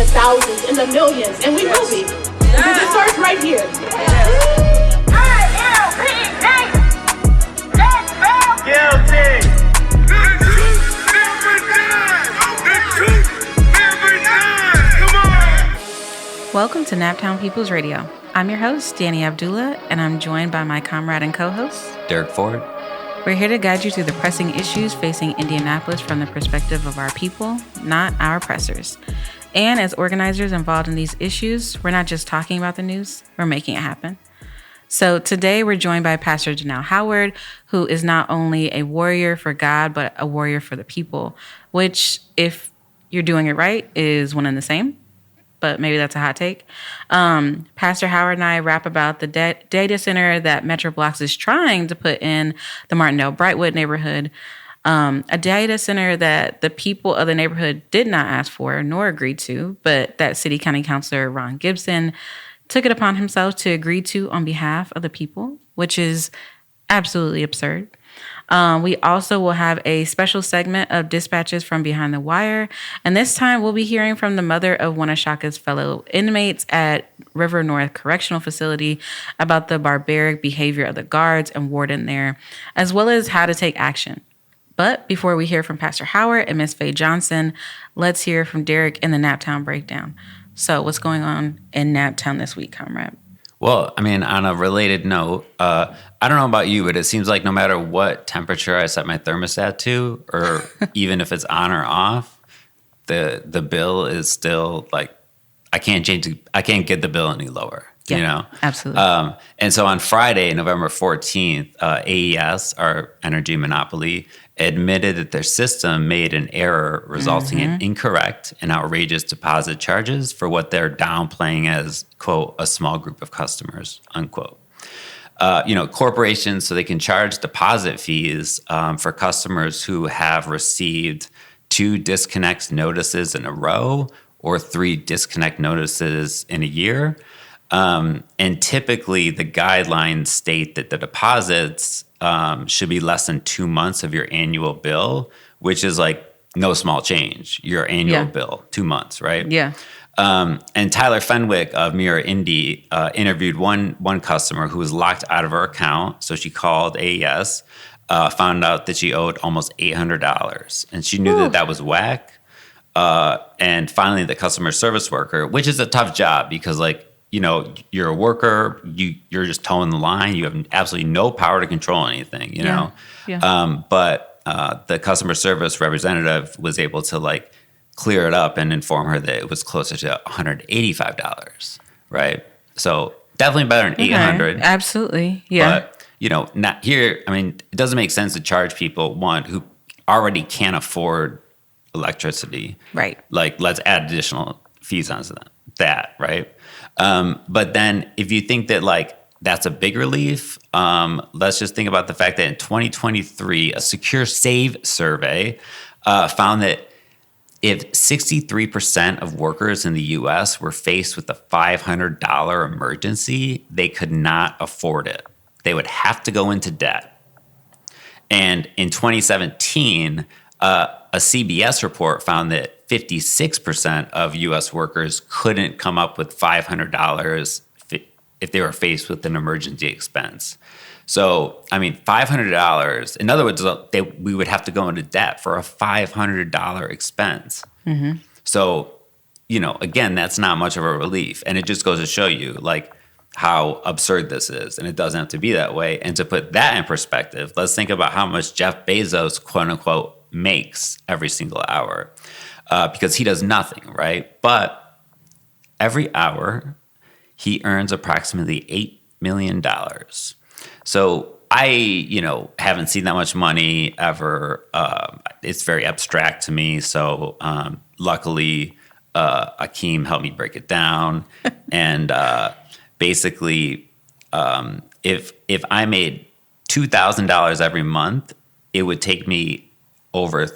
the thousands, in the millions, and we will be. Because it starts right here. Guilty. Welcome to Naptown People's Radio. I'm your host, Danny Abdullah, and I'm joined by my comrade and co-host, Derek Ford. We're here to guide you through the pressing issues facing Indianapolis from the perspective of our people, not our oppressors. And as organizers involved in these issues, we're not just talking about the news, we're making it happen. So today we're joined by Pastor Denell Howard, who is not only a warrior for God, but a warrior for the people, which, if you're doing it right, is one and the same. But maybe that's a hot take. Pastor Howard and I rap about the data center that Metrobloks is trying to put in the Martindale-Brightwood neighborhood, a data center that the people of the neighborhood did not ask for nor agree to, but that City County Councilor Ron Gibson took it upon himself to agree to on behalf of the people, which is absolutely absurd. We also will have a special segment of dispatches from behind the wire. And this time we'll be hearing from the mother of one of Shaka's fellow inmates at River North Correctional Facility about the barbaric behavior of the guards and warden there, as well as how to take action. But before we hear from Pastor Howard and Ms. Faye Johnson, let's hear from Derek in the Naptown Breakdown. So what's going on in Naptown this week, comrade? Well, I mean, on a related note, I don't know about you, but it seems like no matter what temperature I set my thermostat to, or even if it's on or off, the bill is still like, I can't get the bill any lower. Yeah, you know? Absolutely. And so on Friday, November 14th, AES, our energy monopoly, admitted that their system made an error resulting in incorrect and outrageous deposit charges for what they're downplaying as, quote, a small group of customers, unquote. Corporations, so they can charge deposit fees for customers who have received 2 disconnect notices in a row or 3 disconnect notices in a year. And typically the guidelines state that the deposits should be less than 2 months of your annual bill, which is like no small change, your annual bill, 2 months, right? Yeah. And Tyler Fenwick of Mirror Indy interviewed one customer who was locked out of her account. So she called AES, found out that she owed almost $800. And she knew that was whack. And finally, the customer service worker, which is a tough job because, like, you're a worker, you're just towing the line. You have absolutely no power to control anything, you know? Yeah. But the customer service representative was able to, like, clear it up and inform her that it was closer to $185, right? So definitely better than $800. Absolutely, yeah. But, not here, I mean, it doesn't make sense to charge people, one, who already can't afford electricity. Right. Like, let's add additional fees onto that, right? But then if you think that, like, that's a big relief, let's just think about the fact that in 2023, a Secure Save survey found that if 63% of workers in the U.S. were faced with a $500 emergency, they could not afford it. They would have to go into debt. And in 2017, a CBS report found that 56% of U.S. workers couldn't come up with $500 if they were faced with an emergency expense. So, I mean, $500, in other words, we would have to go into debt for a $500 expense. Mm-hmm. So, again, that's not much of a relief. And it just goes to show you, like, how absurd this is. And it doesn't have to be that way. And to put that in perspective, let's think about how much Jeff Bezos, quote unquote, makes every single hour. Because he does nothing, right? But every hour, he earns approximately $8 million. So I, haven't seen that much money ever. It's very abstract to me. So luckily, Akeem helped me break it down. And basically, if I made $2,000 every month, it would take me over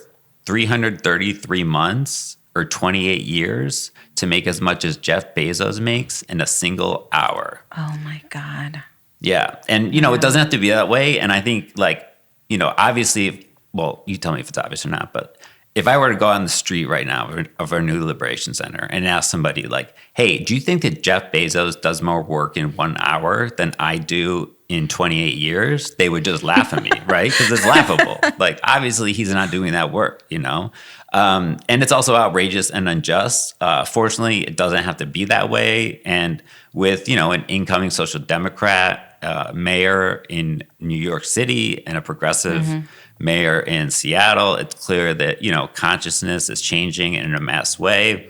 333 months or 28 years to make as much as Jeff Bezos makes in a single hour. Oh my God. Yeah. And, it doesn't have to be that way. And I think, like, obviously, well, you tell me if it's obvious or not, but if I were to go on the street right now of our new Liberation Center and ask somebody like, hey, do you think that Jeff Bezos does more work in 1 hour than I do in 28 years? They would just laugh at me, right? Because it's laughable. Like, obviously, he's not doing that work, you know? And it's also outrageous and unjust. Fortunately, it doesn't have to be that way. And with, an incoming social democrat mayor in New York City and a progressive mayor in Seattle, it's clear that, consciousness is changing in a mass way.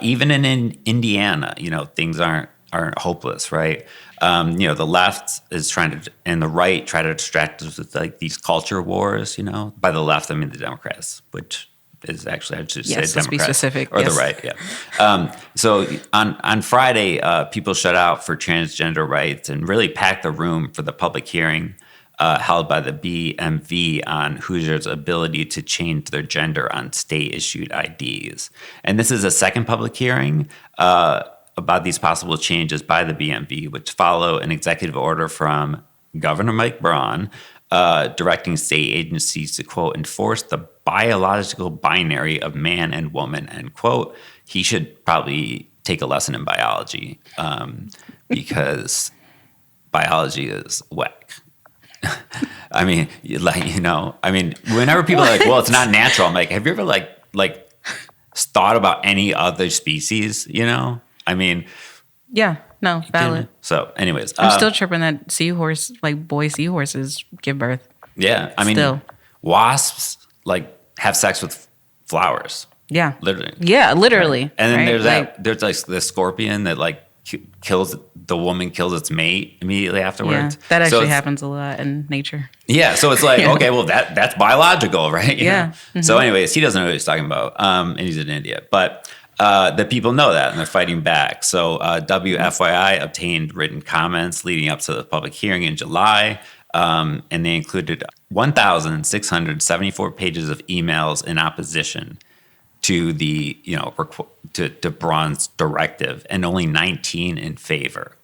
Even in Indiana, things aren't hopeless, right? The left is trying to, and the right try to distract us with like these culture wars, By the left, I mean the Democrats, which is actually, I should say Democrats. Let's be specific. Or the right, yeah. So on Friday, people shut out for transgender rights and really packed the room for the public hearing held by the BMV on Hoosiers' ability to change their gender on state-issued IDs. And this is a second public hearing about these possible changes by the BMV, which follow an executive order from Governor Mike Braun directing state agencies to, quote, enforce the biological binary of man and woman, end quote. He should probably take a lesson in biology because biology is whack. I mean, whenever people are like, well, it's not natural, I'm like, have you ever like thought about any other species, I mean, yeah, no, valid. So anyways, I'm still tripping that boy seahorses give birth. Yeah. I mean, still. Wasps have sex with flowers. Yeah. Literally. Yeah, literally. Right? And then right? there's the scorpion that kills the woman, kills its mate immediately afterwards. Yeah, that actually happens a lot in nature. Yeah, so it's like, okay, well, that's biological, right? Yeah. Mm-hmm. So anyways, he doesn't know what he's talking about, and he's in India. But the people know that, and they're fighting back. So WFYI obtained written comments leading up to the public hearing in July, and they included 1,674 pages of emails in opposition to the, to Braun's directive, and only 19 in favor.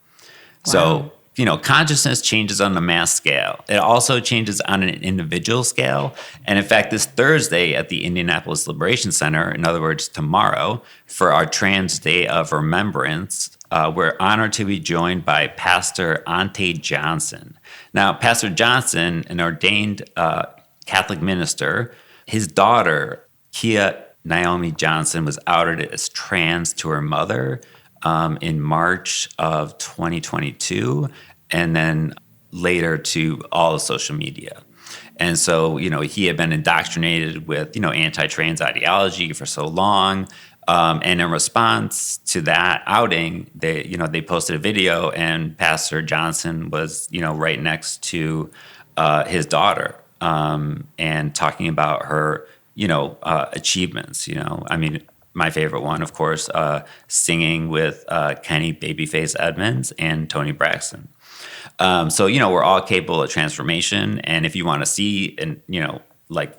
Wow. So, consciousness changes on a mass scale. It also changes on an individual scale. And in fact, this Thursday at the Indianapolis Liberation Center, in other words, tomorrow, for our Trans Day of Remembrance, we're honored to be joined by Pastor Ante Johnson. Now, Pastor Johnson, an ordained Catholic minister, his daughter, Kia Naomi Johnson, was outed as trans to her mother in March of 2022, and then later to all of social media. And so, he had been indoctrinated with, anti-trans ideology for so long. And in response to that outing, they posted a video, and Pastor Johnson was, right next to his daughter and talking about her, achievements. I mean, my favorite one, of course, singing with Kenny Babyface Edmonds and Toni Braxton. So, we're all capable of transformation. And if you want to see,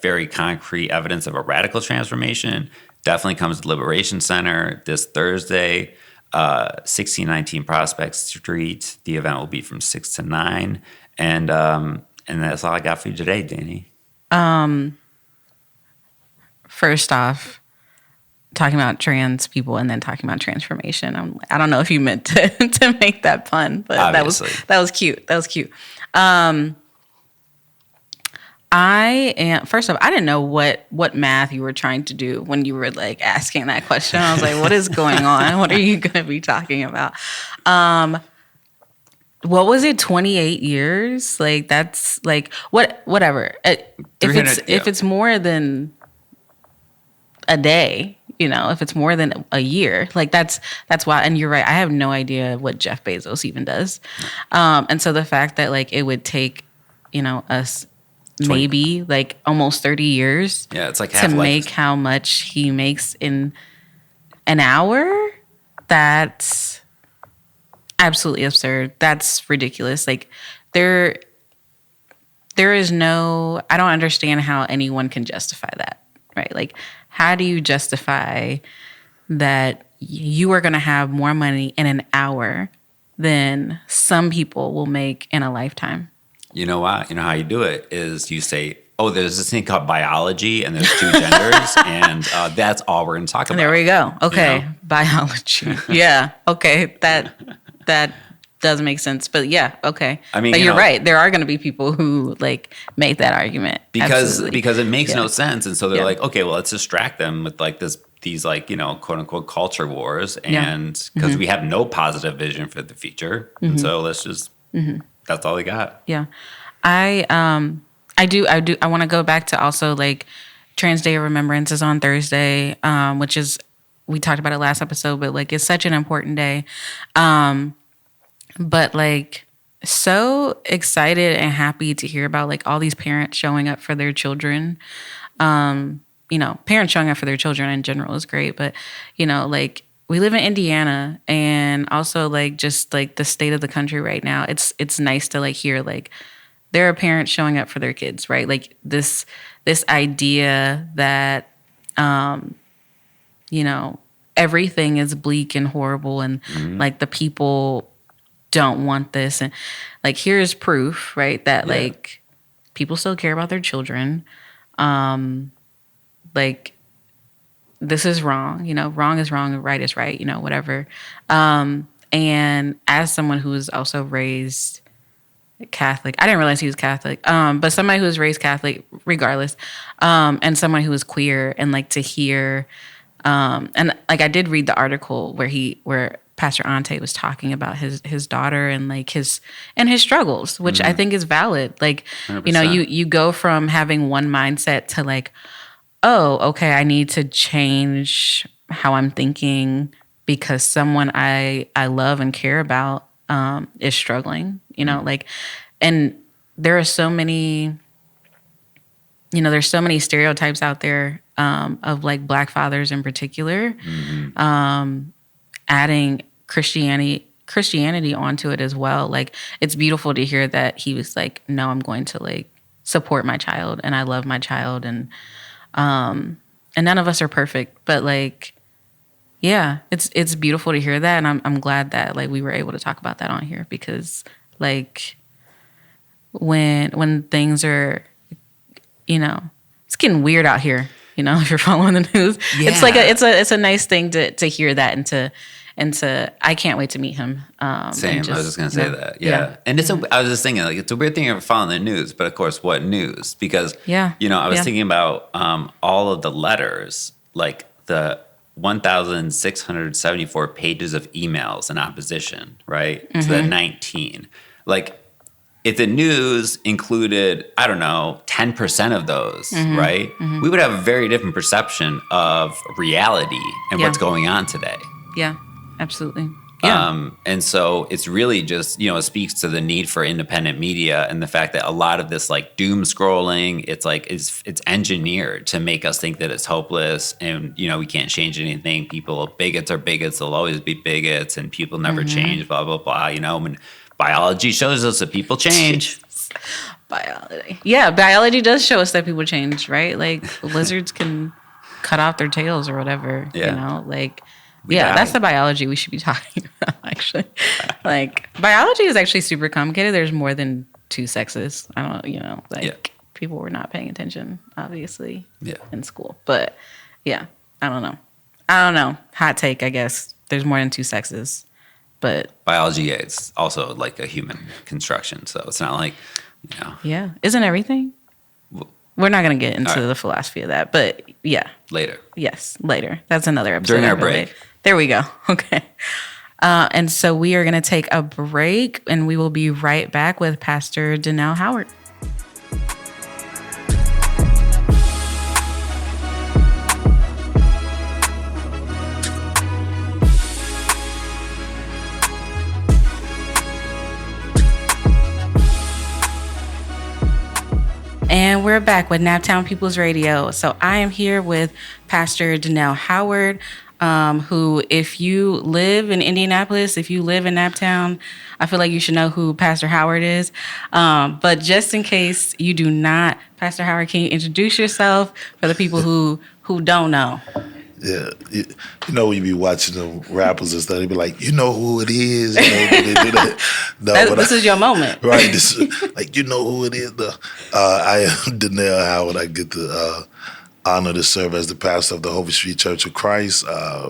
very concrete evidence of a radical transformation, definitely comes to the Liberation Center this Thursday, 1619 Prospect Street. The event will be from 6 to 9. And that's all I got for you today, Danny. First off, talking about trans people and then talking about transformation. I don't know if you meant to make that pun, but obviously. that was cute. That was cute. First off, I didn't know what math you were trying to do when you were asking that question. I was like, what is going on? What are you going to be talking about? What was it? 28 years? That's whatever. If it's more than a day, if it's more than a year, that's why. And you're right. I have no idea what Jeff Bezos even does. And so the fact that it would take, us 20. Maybe almost 30 years. Yeah, it's to make how much he makes in an hour. That's absolutely absurd. That's ridiculous. There is no. I don't understand how anyone can justify that. Right? How do you justify that you are going to have more money in an hour than some people will make in a lifetime? You know why? You know how you do it is you say oh, there's this thing called biology and there's two genders and that's all we're going to talk about. There we go. Okay. You know? Biology. Yeah. Okay. That does make sense. But yeah. Okay. I mean, but you're right. There are going to be people who like make that argument. Because Absolutely. it makes no sense. And so they're Yeah. like, okay, well, let's distract them with like these like, you know, quote unquote culture wars. And because we have no positive vision for the future. And so let's just, that's all we got. Yeah. I want to go back to also like Trans Day of Remembrance is on Thursday, which is, we talked about it last episode, but like it's such an important day. But like so excited and happy to hear about like all these parents showing up for their children. You know, parents showing up for their children in general is great, but you know, like we live in Indiana and also like just like the state of the country right now. It's nice to like hear like there are parents showing up for their kids, right? Like this idea that, you know, everything is bleak and horrible and like the people don't want this. And like, here's proof, right? That like people still care about their children. Like this is wrong, you know, wrong is wrong and right is right, you know, whatever. And as someone who was also raised Catholic. I didn't realize he was Catholic. But somebody who was raised Catholic, regardless, and someone who was queer, and like to hear, and like I did read the article where Pastor Ante was talking about his daughter and like his struggles, which I think is valid. Like 100%. You know, you go from having one mindset to like, oh, okay, I need to change how I'm thinking because someone I love and care about is struggling, you know, like, and there are so many, you know, there's so many stereotypes out there of like Black fathers in particular, adding Christianity onto it as well. Like, it's beautiful to hear that he was like, no, I'm going to like support my child and I love my child. And none of us are perfect, but like, yeah, it's beautiful to hear that, and I'm glad that like we were able to talk about that on here because like when things are, you know, it's getting weird out here, you know, if you're following the news, it's like it's a nice thing to hear that and to I can't wait to meet him. Same, I was just gonna say that, yeah. And I was just thinking like it's a weird thing if you're following the news, but of course, what news? Because you know, I was thinking about all of the letters, like the 1,674 pages of emails in opposition, right? To the 19. Like, if the news included, I don't know, 10% of those, right? We would have a very different perception of reality and what's going on today. Yeah, absolutely. Yeah. And so it's really just, you know, it speaks to the need for independent media and the fact that a lot of this like doom scrolling, it's like it's engineered to make us think that it's hopeless and, you know, we can't change anything. Bigots are bigots, they'll always be bigots, and people never change, blah, blah, blah. You know, when biology shows us that people change. Biology. Yeah, biology does show us that people change, right? Like lizards can cut off their tails or whatever, you know, like. That's the biology we should be talking about, actually. Like, biology is actually super complicated. There's more than two sexes. I don't know, you know, like, people were not paying attention, obviously, in school. But, yeah, I don't know. Hot take, I guess. There's more than two sexes. But biology, it's also like a human construction. So it's not like, you know. Yeah. Isn't everything? We're not going to get into the philosophy of that. But, yeah. Later. Yes, later. That's another episode. During our break. There we go. Okay. And so we are going to take a break, and we will be right back with Pastor Denell Howard. And we're back with Naptown People's Radio. So I am here with Pastor Denell Howard, who, if you live in Indianapolis, if you live in Naptown, I feel like you should know who Pastor Howard is. But just in case you do not, Pastor Howard, can you introduce yourself for the people who don't know? Yeah, you know, you be watching them rappers and stuff. They be like, you know who it is. You know, they do that. No, This is your moment, right? This is, like, you know who it is. I am Denell Howard. I get the honor to serve as the pastor of the Holy Street Church of Christ,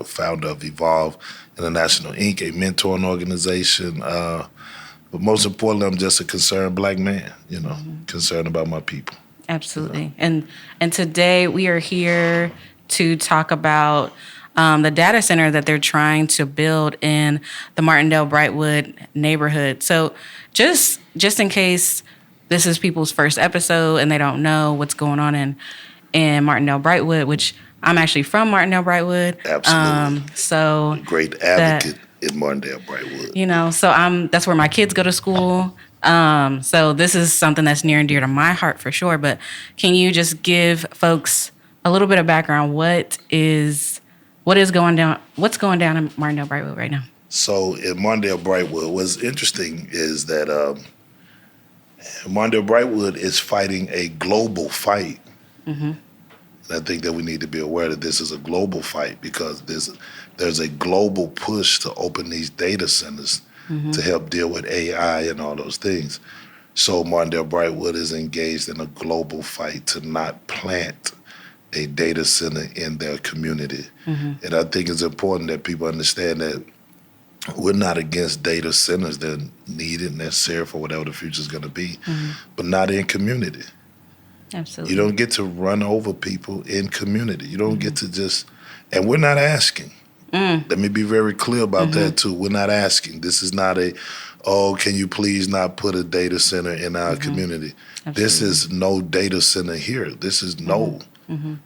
founder of Evolve International Inc., a mentoring organization. But most importantly, I'm just a concerned Black man. You know, concerned about my people. Absolutely. And today we are here to talk about the data center that they're trying to build in the Martindale-Brightwood neighborhood. So just in case this is people's first episode and they don't know what's going on in Martindale-Brightwood, which I'm actually from Martindale-Brightwood. Absolutely. So Great advocate in Martindale-Brightwood. You know, so that's where my kids go to school. So this is something that's near and dear to my heart for sure. But can you just give folks a little bit of background? What's going down in Martindale-Brightwood right now? So in Martindale-Brightwood, what's interesting is that Martindale-Brightwood is fighting a global fight. Mm-hmm. And I think that we need to be aware that this is a global fight because there's a global push to open these data centers to help deal with AI and all those things. So Martindale-Brightwood is engaged in a global fight to not plant a data center in their community. Mm-hmm. And I think it's important that people understand that we're not against data centers. They're needed, necessary for whatever the future is going to be, but not in community. Absolutely. You don't get to run over people in community. You don't get to just, and we're not asking. Let me be very clear about that too. We're not asking. This is not can you please not put a data center in our community? Absolutely. This is no data center here. This is no.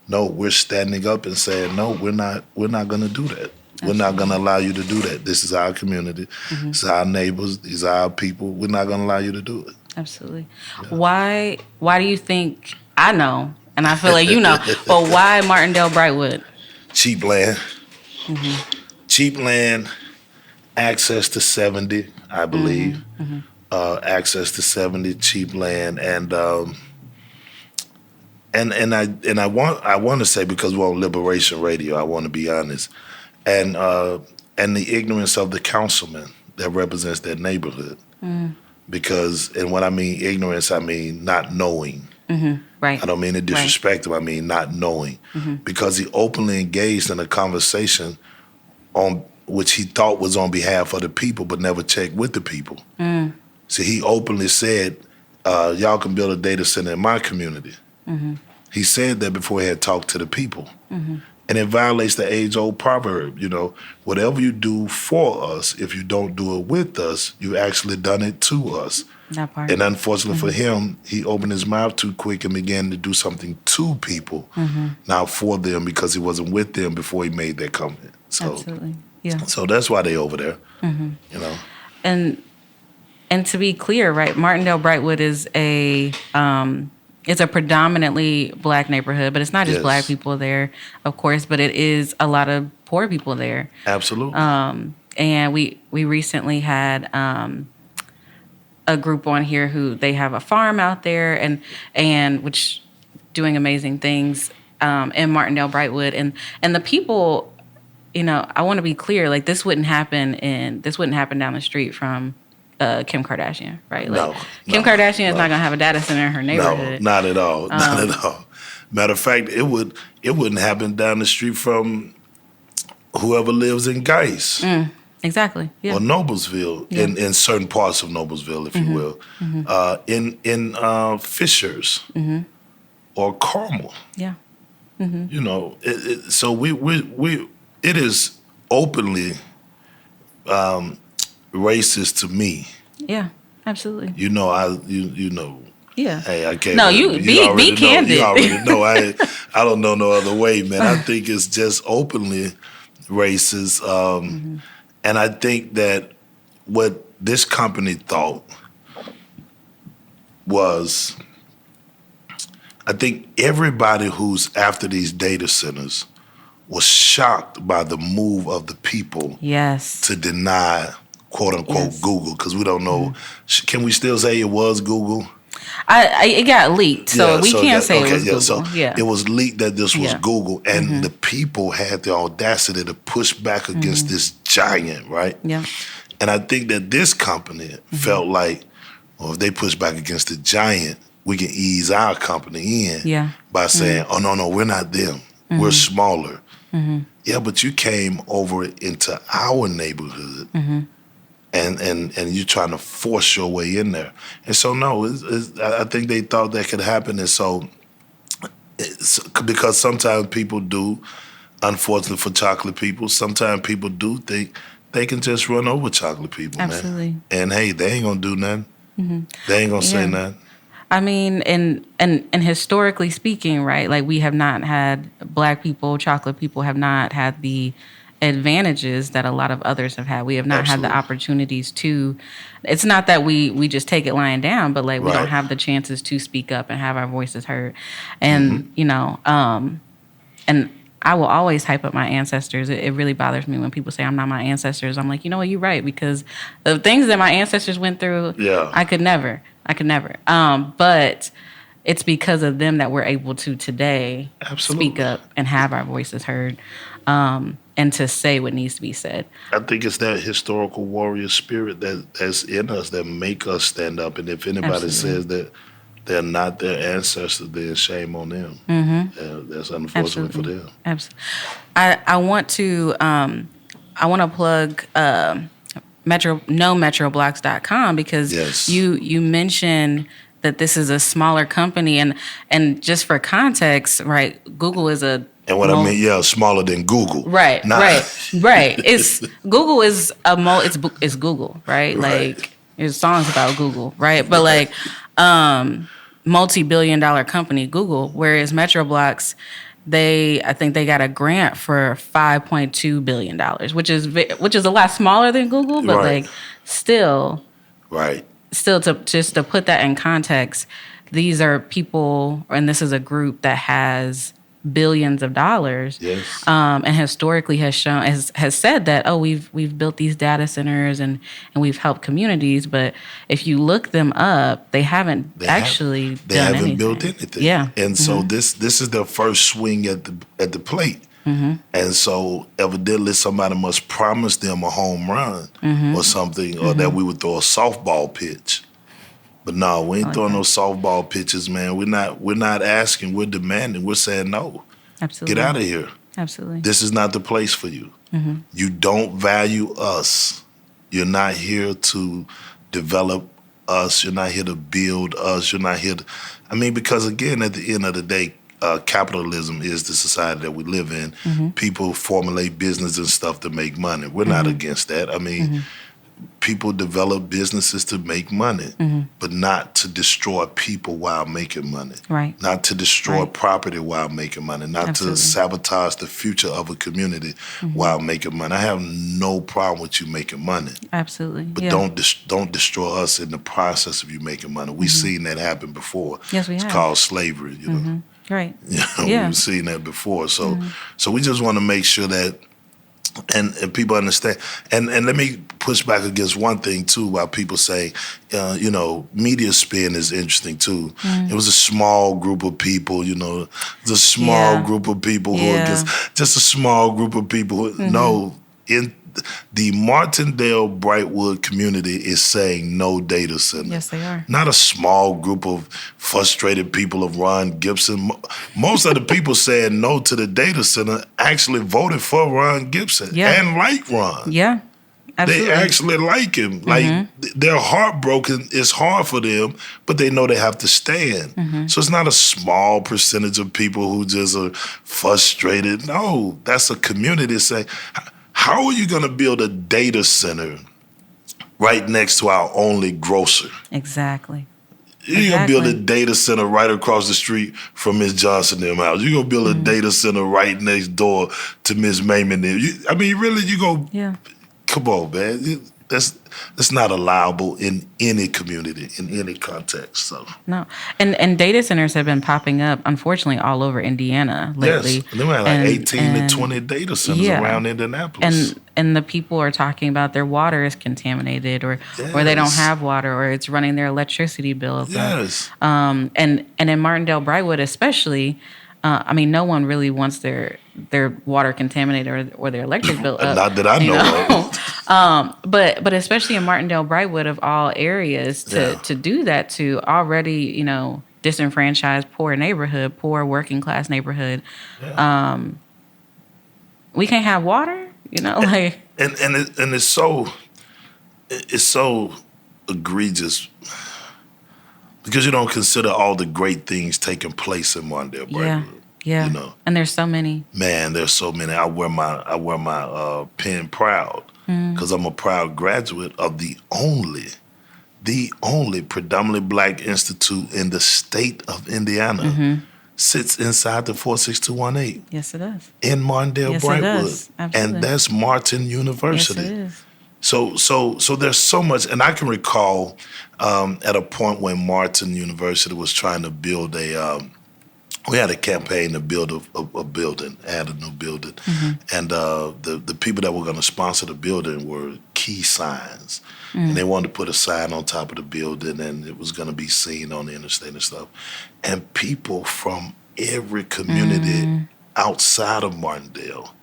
No, we're standing up and saying, no, we're not going to do that. Absolutely. We're not going to allow you to do that. This is our community. This is our neighbors. These are our people. We're not going to allow you to do it. Absolutely. Yeah. Why do you think, I know, and I feel like you know, but why Martindale-Brightwood? Cheap land. Cheap land, access to 70, I believe. Access to 70, cheap land, and I want to say, because we're on Liberation Radio, I want to be honest, and the ignorance of the councilman that represents that neighborhood, because, and when I mean ignorance, I mean not knowing. Right. I don't mean to disrespect him. I mean not knowing, because he openly engaged in a conversation on which he thought was on behalf of the people, but never checked with the people. So he openly said, "Y'all can build a data center in my community." He said that before he had talked to the people, and it violates the age-old proverb. You know, whatever you do for us, if you don't do it with us, you've actually done it to us. That part. And unfortunately for him, he opened his mouth too quick and began to do something to people, not for them, because he wasn't with them before he made that comment. So, absolutely, yeah. So that's why they over there, you know. And to be clear, right, Martindale-Brightwood is it's a predominantly Black neighborhood, but it's not just Black people there, of course, but it is a lot of poor people there. Absolutely. And we recently had a group on here who they have a farm out there and which doing amazing things in Martindale-Brightwood, and the people, you know, I want to be clear, like this wouldn't happen down the street from Kim Kardashian, right? Like, Kim Kardashian is not gonna have a data center in her neighborhood. No, not at all. Not at all. Matter of fact, it wouldn't happen down the street from whoever lives in Geis. Exactly. Yeah. Or Noblesville, in certain parts of Noblesville, if you will. In Fishers or Carmel. Yeah. You know, so it is openly racist to me. Yeah, absolutely. You know, you know. Yeah. Hey, I can't. No, you be candid. You already know. I don't know no other way, man. I think it's just openly racist, and I think that what this company thought was, I think everybody who's after these data centers was shocked by the move of the people. Yes. To deny, quote unquote, Google, because we don't know. Can we still say it was Google? It got leaked, so we can't say it was Google. So it was leaked that this was Google, and the people had the audacity to push back against this giant, right? Yeah. And I think that this company felt like, well, if they push back against the giant, we can ease our company in by saying, oh, no, we're not them. We're smaller. Yeah, but you came over into our neighborhood and you're trying to force your way in there. And so, no, I think they thought that could happen. And so, because sometimes people do, unfortunately for chocolate people, sometimes people do think they can just run over chocolate people, Absolutely. man. And, hey, they ain't going to do nothing. They ain't going to say nothing. I mean, and historically speaking, right, like we have not had Black people, chocolate people have not had the advantages that a lot of others have had. We have not had the opportunities to, it's not that we just take it lying down, but like we don't have the chances to speak up and have our voices heard. And, you know, and I will always hype up my ancestors. It really bothers me when people say I'm not my ancestors. I'm like, you know what, you're right, because the things that my ancestors went through, I could never. But it's because of them that we're able to today speak up and have our voices heard, and to say what needs to be said. I think it's that historical warrior spirit that's in us that make us stand up. And if anybody says that they're not their ancestors, then shame on them. That's unfortunate for them. Absolutely. I want to plug Metrobloks.com because you mentioned that this is a smaller company, and just for context, right? Google is a smaller than Google. Right. It's Google is it's Google, right? Like there's songs about Google, right? But like multi-billion-dollar company Google, whereas Metrobloks, I think they got a grant for $5.2 billion, which is a lot smaller than Google, but like still to put that in context, these are people, and this is a group that has billions of dollars, and historically has said that we've built these data centers and we've helped communities, but if you look them up, they haven't built anything. And so this is their first swing at the plate. And so evidently somebody must promise them a home run or something, or that we would throw a softball pitch. But no, we ain't throwing no softball pitches, man. We're not asking, we're demanding. We're saying no. Absolutely. Get out of here. Absolutely. This is not the place for you. You don't value us. You're not here to develop us. You're not here to build us. You're not here to, because again, at the end of the day, capitalism is the society that we live in. People formulate business and stuff to make money. We're not against that. People develop businesses to make money, but not to destroy people while making money. Right. Not to destroy property while making money. Not to sabotage the future of a community while making money. I have no problem with you making money. Absolutely. But don't destroy us in the process of you making money. We've seen that happen before. Yes, we have. It's called slavery, you know. Right. We've seen that before. So we just want to make sure that and people understand. And let me push back against one thing, too, while people say, media spin is interesting, too. It was a small group of people, it's a small group of people who are just a small group of people. No, in the Martindale Brightwood community is saying no data center. Yes, they are. Not a small group of frustrated people of Ron Gibson. Most of the people saying no to the data center actually voted for Ron Gibson and like Ron. Yeah, absolutely. They actually like him. Like they're heartbroken. It's hard for them, but they know they have to stand. So it's not a small percentage of people who just are frustrated. No, that's a community saying, how are you going to build a data center right next to our only grocer? Exactly. You're going to build a data center right across the street from Ms. Johnson and them house. You're going to build a data center right next door to Ms. Mayman. Really, you go, come on, man. that's not allowable in any community, in any context. So No. And data centers have been popping up, unfortunately, all over Indiana lately. yes, and they had like 18 to 20 data centers around Indianapolis. And the people are talking about their water is contaminated, or they don't have water, or it's running their electricity bill up. Yes. And in Martindale Brightwood especially, I mean, no one really wants their water contaminated or their electric bill up. Not that I know of. But especially in Martindale Brightwood of all areas, to do that to already, disenfranchised, poor neighborhood, poor working class neighborhood, we can't have water, like. And it's so egregious. Because you don't consider all the great things taking place in Martindale Brightwood. Yeah. And there's so many. Man, there's so many. I wear my pen proud because I'm a proud graduate of the only predominantly black institute in the state of Indiana. Sits inside the 46218. Yes, it does. In Martindale Brightwood. Absolutely. And that's Martin University. Yes, it is. So there's so much, and I can recall at a point when Martin University was trying to build we had a campaign to build a building, add a new building, and the people that were going to sponsor the building were Key Signs, and they wanted to put a sign on top of the building, and it was going to be seen on the interstate and stuff, and people from every community outside of Martindale,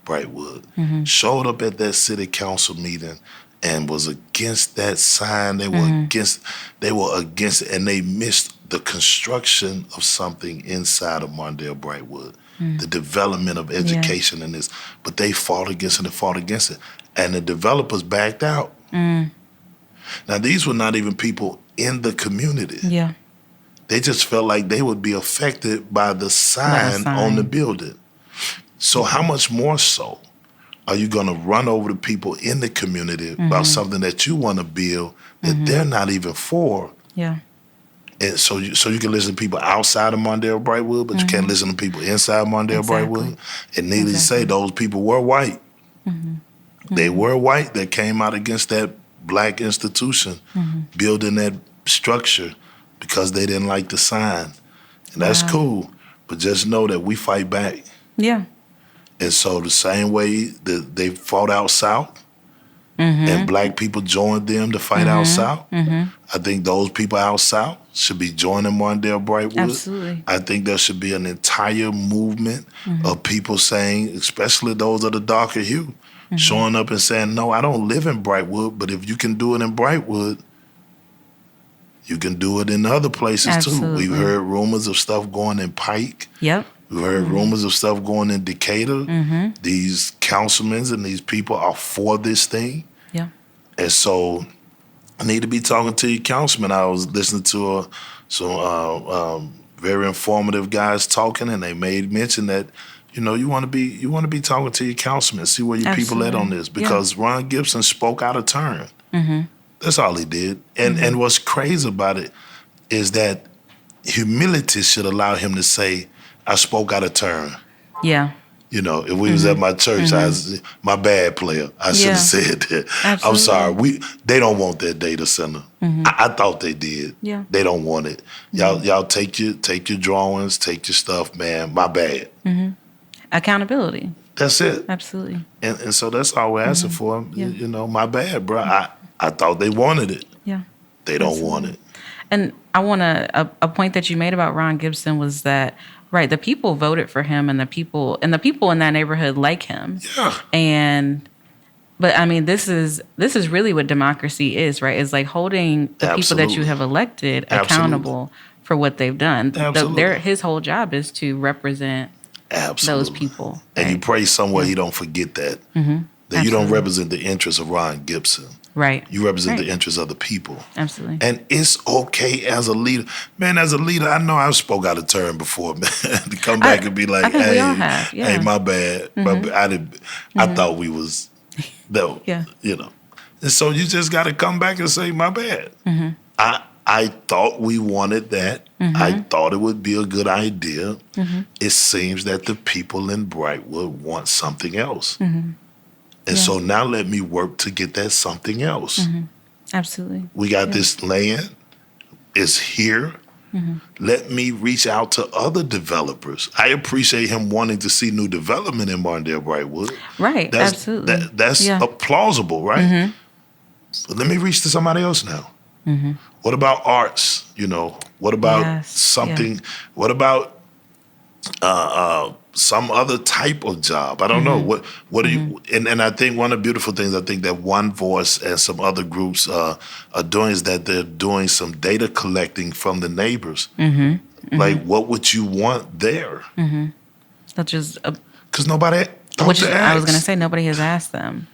Brightwood, showed up at that city council meeting and was against that sign. They were against it, and they missed the construction of something inside of Martindale Brightwood, the development of education in this. But they fought against it, and the developers backed out. Now, these were not even people in the community. Yeah. They just felt like they would be affected by the sign on the building. So how much more so are you going to run over the people in the community about something that you want to build that they're not even for? Yeah. And so you can listen to people outside of Martindale Brightwood, but you can't listen to people inside Martindale Brightwood. And needless to say, those people were white. They were white that came out against that black institution, building that structure, because they didn't like the sign. And that's cool, but just know that we fight back. Yeah. And so the same way that they fought out south and black people joined them to fight out south, I think those people out south should be joining Martindale Brightwood. Absolutely. I think there should be an entire movement of people saying, especially those of the darker hue, showing up and saying, no, I don't live in Brightwood, but if you can do it in Brightwood, you can do it in other places too. We've heard rumors of stuff going in Pike. Yep. We've heard rumors of stuff going in Decatur. These councilmen and these people are for this thing. Yeah. And so I need to be talking to your councilman. I was listening to some very informative guys talking, and they made mention that, you want to be talking to your councilman, see where your people at on this, because Ron Gibson spoke out of turn. That's all he did. And what's crazy about it is that humility should allow him to say, I spoke out of turn. Yeah. If we was at my church, I was my bad player. I should have said that. Absolutely. I'm sorry. They don't want that data center. I thought they did. Yeah. They don't want it. Y'all take your drawings, take your stuff, man. My bad. Accountability. That's it. Absolutely. And so that's all we're asking for. Yeah. My bad, bro. I thought they wanted it. Yeah. They don't want it. And I want to, a point that you made about Ron Gibson was that, right, the people voted for him, and the people in that neighborhood like him. Yeah. But I mean, this is really what democracy is, right? It's like holding the people that you have elected accountable for what they've done. His whole job is to represent those people. And you pray somewhere he don't forget that. That you don't represent the interests of Ron Gibson. Right. You represent the interests of the people. Absolutely. And it's okay as a leader. Man, as a leader, I know I've spoke out of turn before, man. To come back and be like, hey, my bad. I thought we was, no, And so you just got to come back and say, my bad. I thought we wanted that. I thought it would be a good idea. It seems that the people in Brightwood want something else. And so now let me work to get that something else. Absolutely. We got this land. It's here. Let me reach out to other developers. I appreciate him wanting to see new development in Martindale Brightwood. Right, absolutely. That's plausible, right? But let me reach to somebody else now. What about arts? What about something? What about some other type of job? I don't know. What do you? And I think one of the beautiful things I think that One Voice and some other groups are doing is that they're doing some data collecting from the neighbors. Like, what would you want there? Such as because nobody. I was going to say nobody has asked them,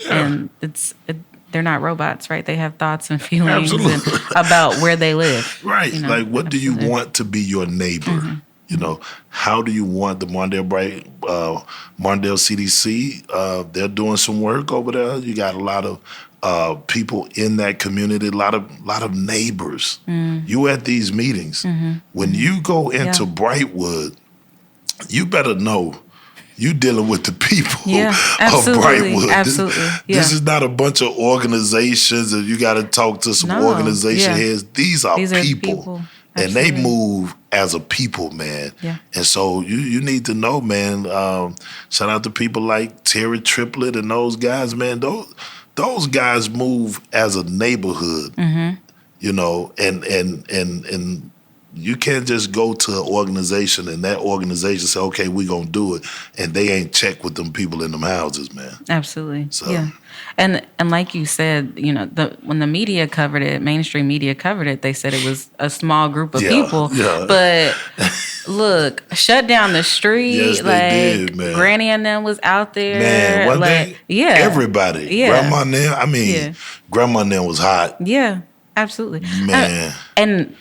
and they're not robots, right? They have thoughts and feelings about where they live. Right. Like, what do you want to be your neighbor? How do you want the Martindale CDC? They're doing some work over there. You got a lot of people in that community, a lot of neighbors. You at these meetings. When you go into Brightwood, you better know you dealing with the people of Brightwood. Absolutely. This is not a bunch of organizations and you got to talk to some organization heads. These are people. And they move as a people, man. And so you need to know, man. Shout out to people like Terry Triplett and those guys, man. Those guys move as a neighborhood, and you can't just go to an organization and that organization say, okay, we're going to do it. And they ain't checked with them people in them houses, man. Absolutely. So. And like you said, when the media covered it, mainstream media covered it, they said it was a small group of people. But look, shut down the street. Yes, they did, man. Granny and them was out there. Man, one day, everybody. Grandma and them, Grandma and them was hot. Yeah, absolutely. Man. And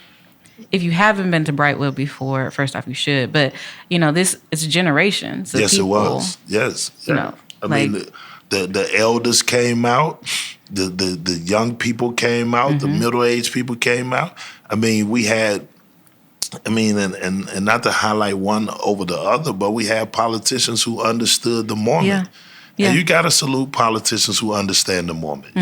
if you haven't been to Brightwood before, first off, you should. But, this it's generations of people. It was. Yes. I mean, the elders came out, the young people came out, the middle-aged people came out. I mean, we had, and not to highlight one over the other, but we had politicians who understood the moment. And you got to salute politicians who understand the moment.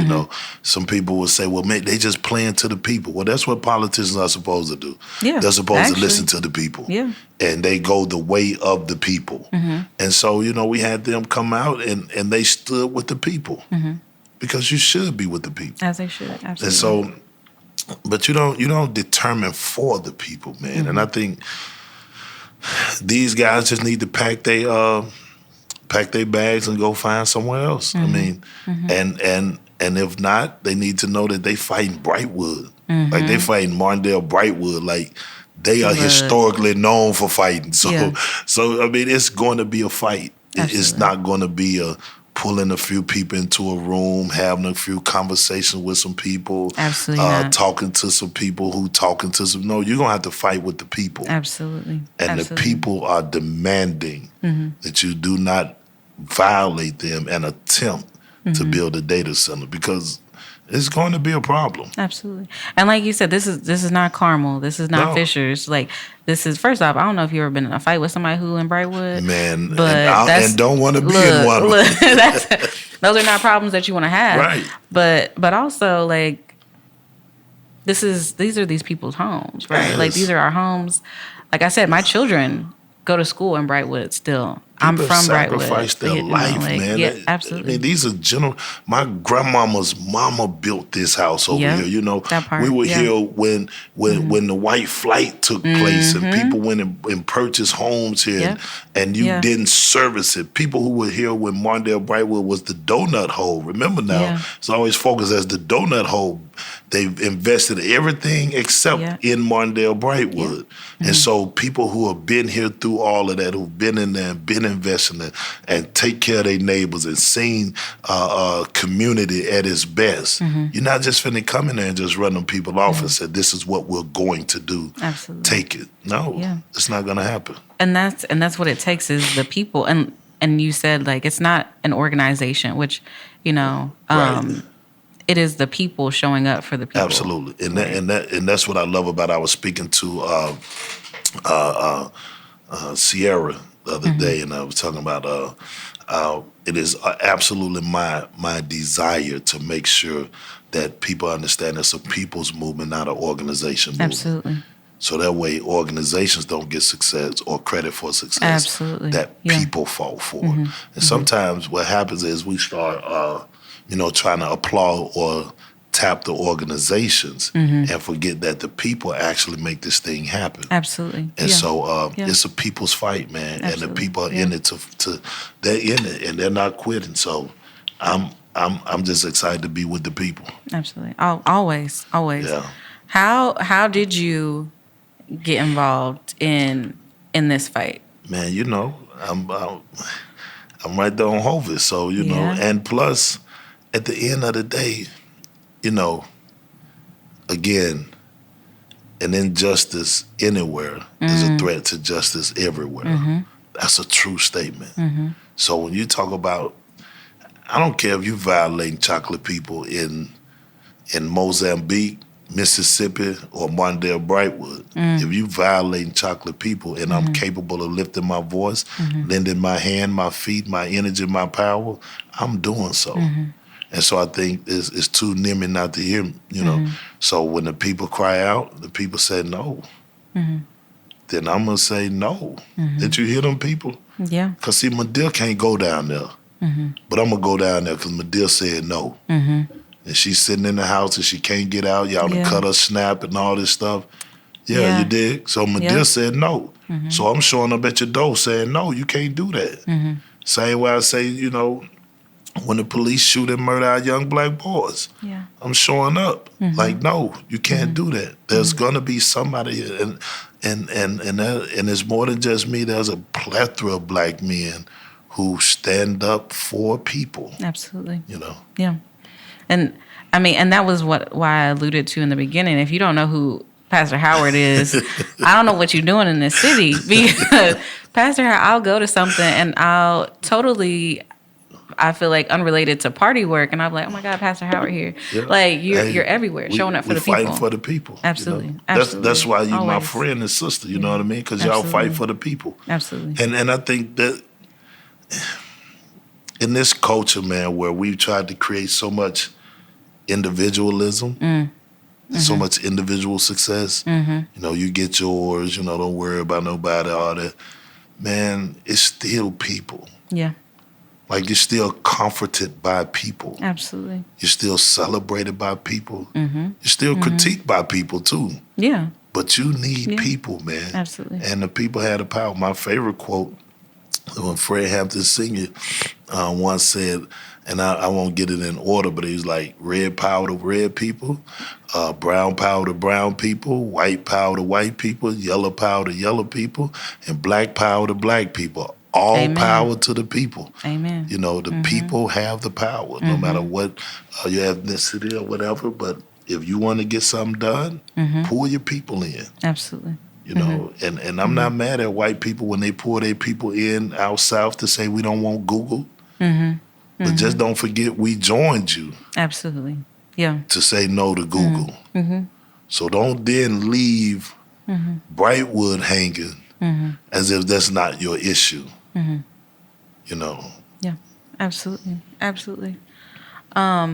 Some people will say, well, man, they just playing to the people. Well, that's what politicians are supposed to do. They're supposed to listen to the people. And they go the way of the people. And so, we had them come out and they stood with the people. Because you should be with the people. As they should, absolutely. And so, but you don't determine for the people, man. And I think these guys just need to pack their bags and go find somewhere else. I mean, and if not, they need to know that they fighting Brightwood. Like they fighting Martindale Brightwood. Like they are historically known for fighting. So I mean, it's going to be a fight. It's not going to be a pulling a few people into a room, having a few conversations with some people, talking to some people who talking to some. No, you're going to have to fight with the people. Absolutely. And the people are demanding that you do not violate them and attempt to build a data center because it's going to be a problem. Absolutely. And like you said, this is not Carmel. This is not Fishers. Like, this is, first off, I don't know if you've ever been in a fight with somebody who in Brightwood. Man, and don't want to be in one. Those are not problems that you want to have. Right. But also, like, these are these people's homes, right? Like, these are our homes. Like I said, my children go to school in Brightwood still. I'm from Brightwood. Sacrificed their life, man. Yeah, absolutely. I mean, these are my grandmama's mama built this house over here. That part, we were here when the white flight took place and people went and purchased homes here and you didn't service it. People who were here when Martindale Brightwood was the donut hole. Remember now, it's always focused as the donut hole. They've invested everything except in Martindale Brightwood. And so people who have been here through all of that, who've been in there and been investing in and take care of their neighbors and seen community at its best. You're not just finna come in there and just run them people off and say, this is what we're going to do. Absolutely. Take it. No, it's not gonna happen. And that's what it takes is the people. And you said, like, it's not an organization, which, it is the people showing up for the people. Absolutely. And that's what I love about. I was speaking to Sierra the other day, and I was talking about it is absolutely my desire to make sure that people understand it's a people's movement, not an organization movement. Absolutely. So that way organizations don't get success or credit for success Absolutely. that people fought for. And sometimes what happens is we start, trying to applaud or tap the organizations and forget that the people actually make this thing happen. Absolutely. And so it's a people's fight, man. Absolutely. And the people are in it to they're in it and they're not quitting. So I'm just excited to be with the people. Absolutely. Always. Yeah. How did you get involved in this fight? Man, I'm right there on Hovis, so and plus, at the end of the day, again, an injustice anywhere is a threat to justice everywhere. That's a true statement. So when you talk about, I don't care if you violating chocolate people in Mozambique, Mississippi, or Mondale Brightwood. If you violating chocolate people and I'm capable of lifting my voice, lending my hand, my feet, my energy, my power, I'm doing so. And so I think it's too near me not to hear, So when the people cry out, the people say no, then I'm going to say no. Did you hear them people? Yeah. Because see, Medill can't go down there. But I'm going to go down there because Medill said no. And she's sitting in the house and she can't get out. Y'all done cut her snap and all this stuff. Yeah. You dig? So Medill said no. So I'm showing up at your door saying, no, you can't do that. Same way I say, when the police shoot and murder our young black boys, I'm showing up. Like, no, you can't do that. There's gonna be somebody, and it's more than just me. There's a plethora of black men who stand up for people. Absolutely. Yeah. And I mean, and that was why I alluded to in the beginning. If you don't know who Pastor Howard is, I don't know what you're doing in this city, because Pastor Howard, I'll go to something and I feel like unrelated to party work, and I'm like, oh my God, Pastor Howard here. Yeah. Like you're everywhere, showing up for the people. We're fighting for the people. Absolutely. That's why you Always. My friend and sister, you know what I mean? Because y'all fight for the people. Absolutely. And I think that in this culture, man, where we've tried to create so much individualism, so much individual success, you get yours, don't worry about nobody, all that. Man, it's still people. Yeah. Like, you're still comforted by people. Absolutely. You're still celebrated by people. You're still critiqued by people, too. Yeah. But you need people, man. Absolutely. And the people have the power. My favorite quote, when Fred Hampton Sr. Once said, and I won't get it in order, but he was like, red power to red people, brown power to brown people, white power to white people, yellow power to yellow people, and black power to black people. All Amen. Power to the people. Amen. The people have the power, no matter what your ethnicity or whatever. But if you want to get something done, pull your people in. Absolutely. And I'm not mad at white people when they pull their people in out south to say we don't want Google. But just don't forget we joined you. Absolutely. Yeah. To say no to Google. So don't then leave Brightwood hanging as if that's not your issue. Yeah, absolutely. Absolutely. How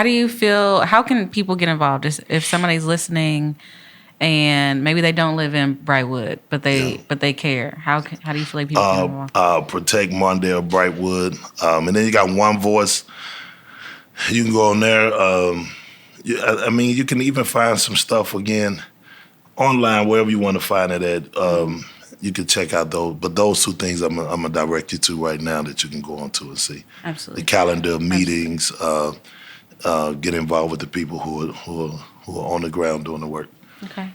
do you feel, how can people get involved? If somebody's listening and maybe they don't live in Brightwood, but they care, how do you feel like people can get involved? Protect Mondale Brightwood. And then you got One Voice. You can go on there. You can even find some stuff, again, online, wherever you want to find it at. You can check out those. But those two things I'm going to direct you to right now that you can go on to and see. Absolutely. The calendar of meetings, get involved with the people who are on the ground doing the work. Okay.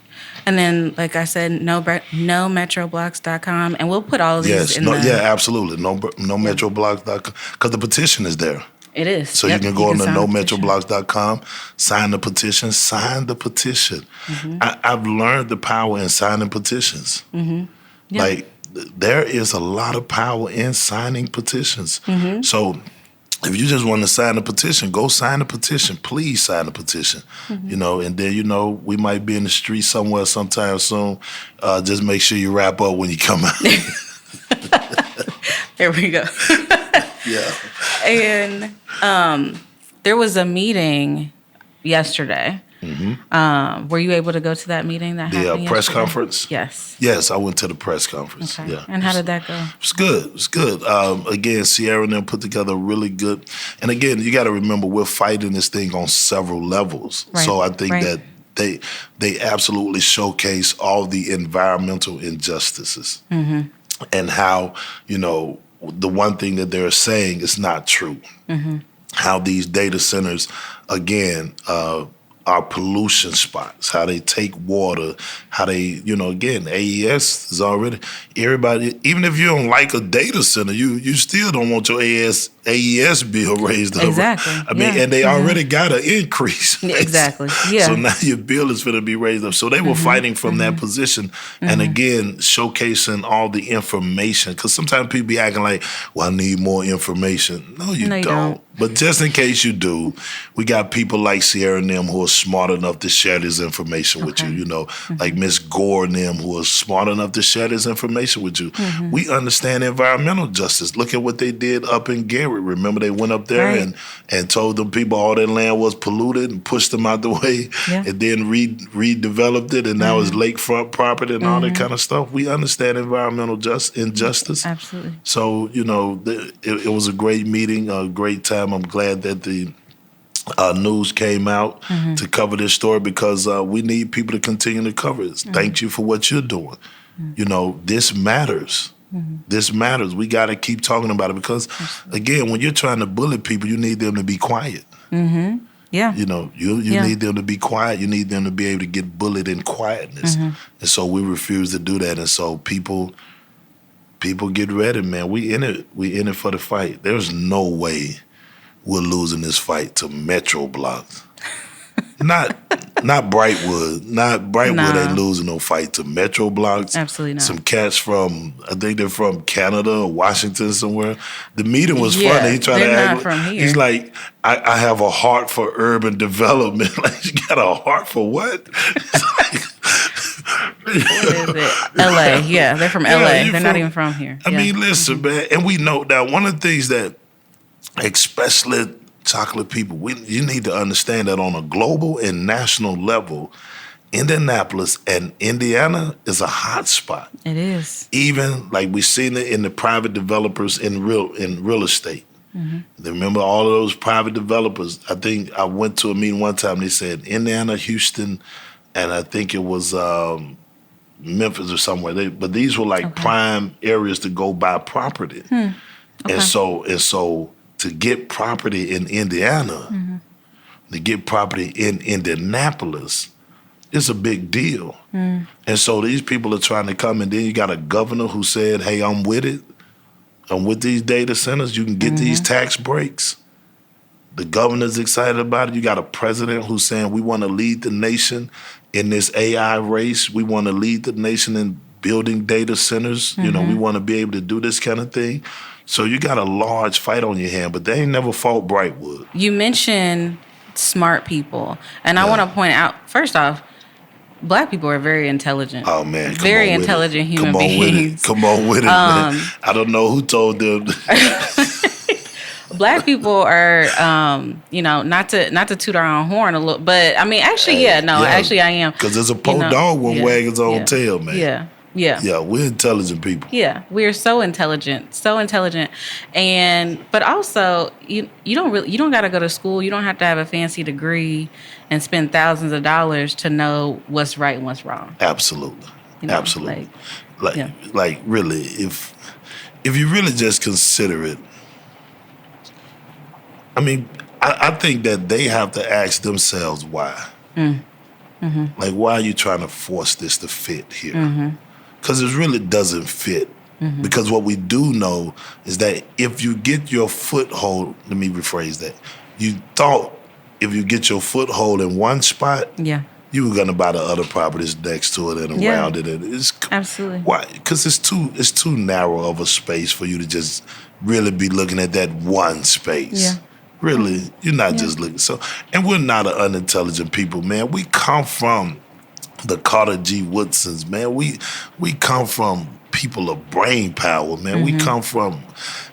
And then, like I said, Metrobloks.com, and we'll put all of these in absolutely. Metrobloks.com, because the petition is there. It is. So you can go on to Metrobloks.com, sign the petition. I've learned the power in signing petitions. Yeah. Like, there is a lot of power in signing petitions. So if you just want to sign a petition, go sign a petition. Please sign a petition. And then, we might be in the street somewhere sometime soon. Just make sure you wrap up when you come out. There we go. Yeah. And there was a meeting yesterday. Were you able to go to that meeting that happened The press yesterday? conference? Yes. Yes, I went to the press conference. Okay. Yeah. And how did that go? It's good. It's good. Again, Sierra and them put together a really good. And again, you got to remember we're fighting this thing on several levels. Right. So I think Right. that they absolutely showcase all the environmental injustices and how the one thing that they're saying is not true. How these data centers, again, are pollution spots, how they take water, how they, again, AES is already, everybody, even if you don't like a data center, you still don't want your AES bill raised up. Exactly. I mean, and they already got an increase. Exactly. Yeah. So now your bill is going to be raised up. So they were fighting from that position. And again, showcasing all the information. Because sometimes people be acting like, well, I need more information. No, you don't. But just in case you do, we got people like Sierra and them who are smart enough to share this information with you, like Miss Gore and them who are smart enough to share this information with you. We understand environmental justice. Look at what they did up in Garrett. Remember they went up there and told them people all their land was polluted and pushed them out the way and then redeveloped it and now it's lakefront property and all that kind of stuff. We understand environmental injustice. Absolutely. So, it was a great meeting, a great time. I'm glad that the news came out to cover this story because we need people to continue to cover this. Thank you for what you're doing. This matters. This matters. We got to keep talking about it because, again, when you're trying to bully people, you need them to be quiet. Yeah. You need them to be quiet. You need them to be able to get bullied in quietness. And so we refuse to do that. And so people get ready, man. We in it. We in it for the fight. There's no way we're losing this fight to Metrobloks. Not Brightwood. Not Brightwood ain't losing no fight to Metrobloks. Absolutely not. Some cats from, I think they're from Canada or Washington somewhere. The meeting was funny. He tried to they're act not from here. He's like, I have a heart for urban development. Like, you got a heart for what? What is it? LA. Yeah, they're from LA. They're not even from here. I mean, listen, man. And we know that one of the things that, especially chocolate people, you need to understand that on a global and national level, Indianapolis and Indiana is a hot spot. It is. Even like we've seen it in the private developers in real estate. Remember all of those private developers? I think I went to a meeting one time. They said Indiana, Houston, and I think it was Memphis or somewhere. But these were like prime areas to go buy property. And so to get property in Indiana, to get property in Indianapolis, it's a big deal. And so these people are trying to come, and then you got a governor who said, hey, I'm with it. I'm with these data centers. You can get these tax breaks. The governor's excited about it. You got a president who's saying we want to lead the nation in this AI race. We want to lead the nation in building data centers. We want to be able to do this kind of thing. So you got a large fight on your hand, but they ain't never fought Brightwood. You mentioned smart people, and I want to point out, first off, Black people are very intelligent. Oh, man. Very intelligent human beings. Come on with it, man. I don't know who told them. Black people are, not to toot our own horn a little, but I mean, actually, actually I am. Because there's a poor dog when wags its own tail, man. Yeah. Yeah, we're intelligent people. Yeah, we're so intelligent, but also you don't got to go to school. You don't have to have a fancy degree and spend thousands of dollars to know what's right and what's wrong. Absolutely, absolutely. Like really, if you really just consider it, I mean, I think that they have to ask themselves why. Like, why are you trying to force this to fit here? Because it really doesn't fit. Because what we do know is that if you get your foothold, let me rephrase that. You thought if you get your foothold in one spot, you were going to buy the other properties next to it and around it. And it's, absolutely. Why? Because it's too narrow of a space for you to just really be looking at that one space. Yeah. Really, you're not just looking. So, and we're not an unintelligent people, man. We come from the Carter G. Woodsons, man. We come from people of brain power, man. We come from,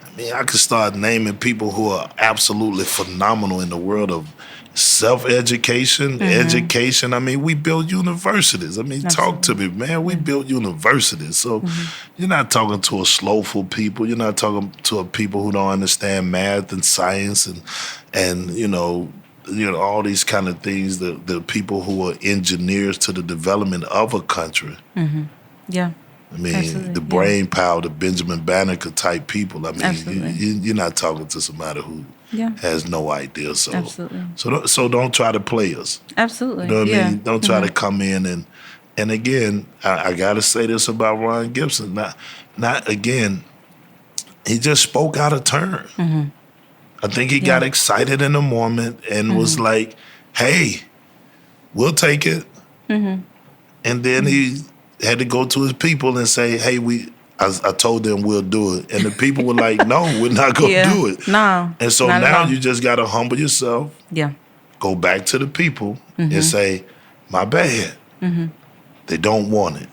I mean, I could start naming people who are absolutely phenomenal in the world of self-education, education. I mean, we build universities. I mean, talk to me, man. We built universities. So you're not talking to a slowful people. You're not talking to a people who don't understand math and science and you know, all these kind of things, the people who are engineers to the development of a country. Yeah. I mean, Absolutely, the brain power, the Benjamin Banneker type people. I mean, you're not talking to somebody who has no idea. So, so don't try to play us. Absolutely. You know what I mean? Don't try to come in and again, I got to say this about Ron Gibson. Not again, he just spoke out of turn. I think he got excited in the moment and was like, hey, we'll take it. And then he had to go to his people and say, hey, I told them we'll do it. And the people were like, no, we're not going to do it. No. And so now you just got to humble yourself. Yeah. Go back to the people and say, my bad. They don't want it.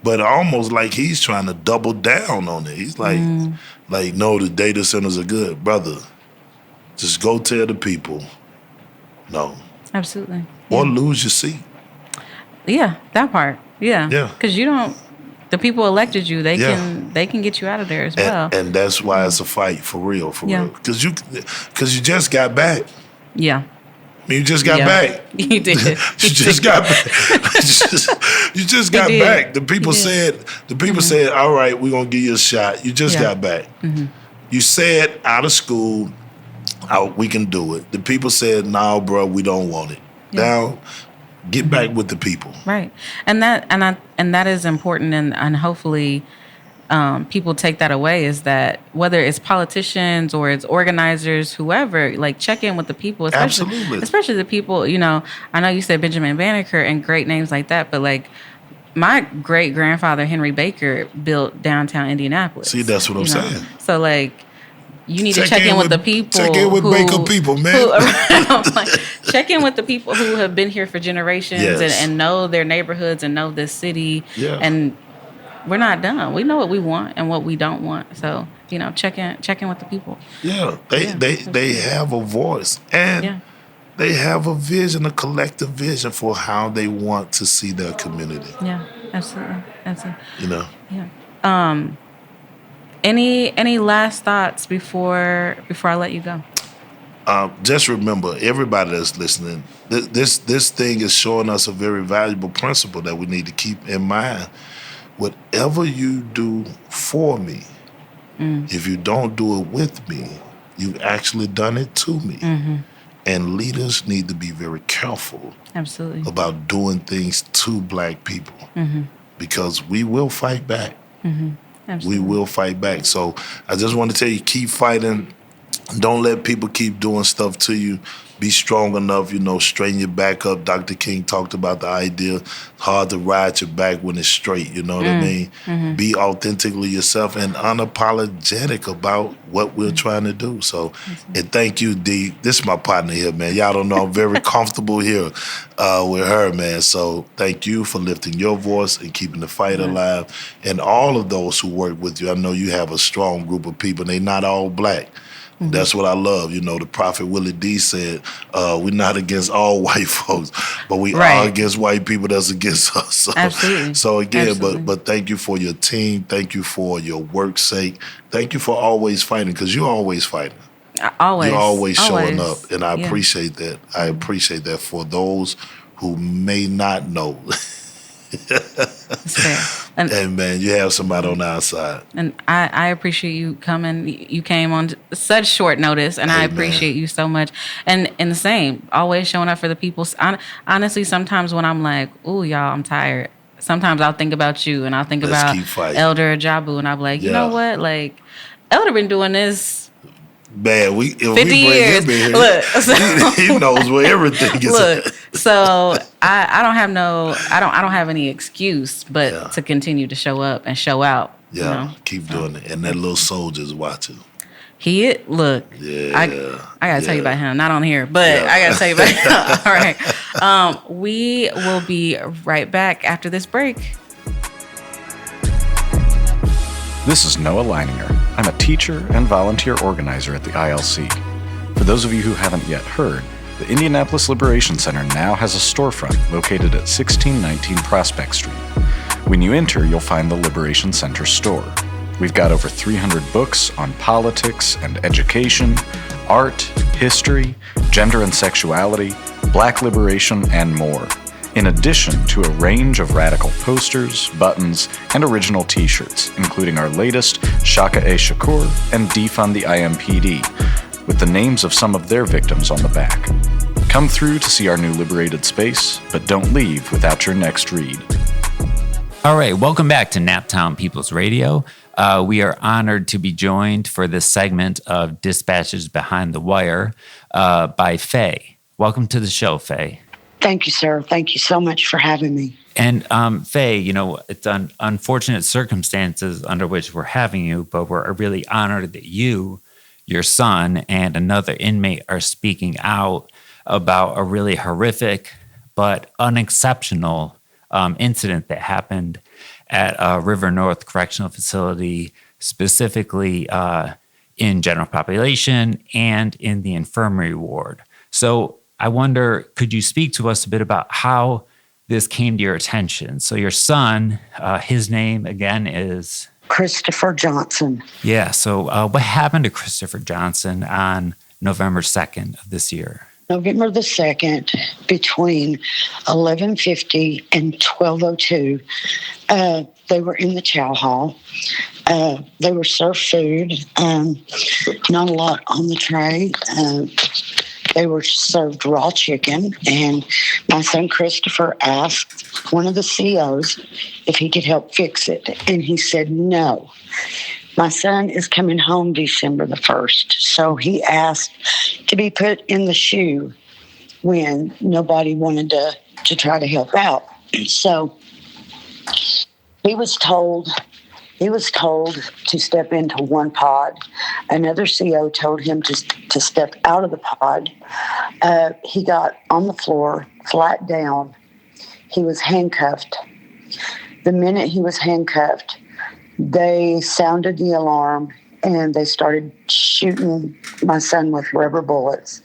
But almost like he's trying to double down on it. He's like, no, the data centers are good. Brother, just go tell the people, no. Absolutely. Or lose your seat. Yeah, that part. Yeah. Yeah. Because the people elected you. They can get you out of there as well. And that's why it's a fight for real. Because you just got back. Yeah. You just got back. You did. You just got back. You just got back. The people said, all right, we're going to give you a shot. You just got back. You said out of school, we can do it. The people said, no, bro, we don't want it. Now, get back with the people. Right. And that is important, and hopefully people take that away, is that whether it's politicians or it's organizers, whoever, like, check in with the people, especially the people, you know, I know you said Benjamin Banneker and great names like that, but like my great grandfather Henry Baker built downtown Indianapolis. See, that's what I'm saying. So like, you need to check in with the people. Check in with Baker people, man. Check in with the people who have been here for generations and know their neighborhoods and know this city. Yeah. And we're not done. We know what we want and what we don't want. So, you know, check in with the people. Yeah. They have a voice and they have a vision, a collective vision for how they want to see their community. Yeah, absolutely. You know? Yeah. Any last thoughts before I let you go? Just remember, everybody that's listening, this thing is showing us a very valuable principle that we need to keep in mind. Whatever you do for me, if you don't do it with me, you've actually done it to me. And leaders need to be very careful about doing things to Black people because we will fight back. We will fight back. So I just want to tell you, keep fighting. Don't let people keep doing stuff to you. Be strong enough, straighten your back up. Dr. King talked about the idea, it's hard to ride your back when it's straight, you know what I mean? Be authentically yourself and unapologetic about what we're trying to do. So, and thank you, D. This is my partner here, man. Y'all don't know I'm very comfortable here with her, man. So thank you for lifting your voice and keeping the fight alive. And all of those who work with you, I know you have a strong group of people. They're not all Black. That's what I love. The Prophet Willie D said, we're not against all white folks, but we are against white people that's against us. So, Absolutely. So again, but thank you for your team. Thank you for your work's sake. Thank you for always fighting, because you're always fighting. You're always showing up, and I appreciate that. I appreciate that for those who may not know. That's fair. And man, you have somebody on the outside. And I appreciate you coming. You came on such short notice, and I appreciate you so much. And the same, always showing up for the people. Honestly, sometimes when I'm like, ooh, y'all, I'm tired, sometimes I'll think about you, and I'll think about Elder Ajabu, and I'll be like, you know what? Like, Elder been doing this. Man, if 50 we bring years. him in here, Look, so, he knows where everything is. Look, so I don't have any excuse but to continue to show up and show out. Yeah, keep doing it. And that little soldier's watching. Look. Yeah. I gotta tell you about him. Not on here, but I gotta tell you about him. All right. We will be right back after this break. This is Noah Leininger. I'm a teacher and volunteer organizer at the ILC. For those of you who haven't yet heard, the Indianapolis Liberation Center now has a storefront located at 1619 Prospect Street. When you enter, you'll find the Liberation Center store. We've got over 300 books on politics and education, art, history, gender and sexuality, Black liberation, and more, in addition to a range of radical posters, buttons, and original t-shirts, including our latest Shaka A. Shakur and Defund the IMPD, with the names of some of their victims on the back. Come through to see our new liberated space, but don't leave without your next read. All right, welcome back to Naptown People's Radio. We are honored to be joined for this segment of Dispatches Behind the Wire by Faye. Welcome to the show, Faye. Thank you, sir. Thank you so much for having me. And Faye, it's unfortunate circumstances under which we're having you, but we're really honored that you, your son, and another inmate are speaking out about a really horrific but unexceptional incident that happened at River North Correctional Facility, specifically in general population and in the infirmary ward. So I wonder, could you speak to us a bit about how this came to your attention? So your son, his name again is? Christopher Johnson. Yeah, so what happened to Christopher Johnson on November 2nd of this year? November the 2nd, between 11:50 and 12:02, they were in the chow hall. They were served food, not a lot on the tray. They were served raw chicken, and my son Christopher asked one of the COs if he could help fix it, and he said no. My son is coming home December the 1st, so he asked to be put in the shoe when nobody wanted to try to help out. So he was told to step into one pod. Another CO told him to step out of the pod. He got on the floor, flat down. He was handcuffed. The minute he was handcuffed, they sounded the alarm and they started shooting my son with rubber bullets.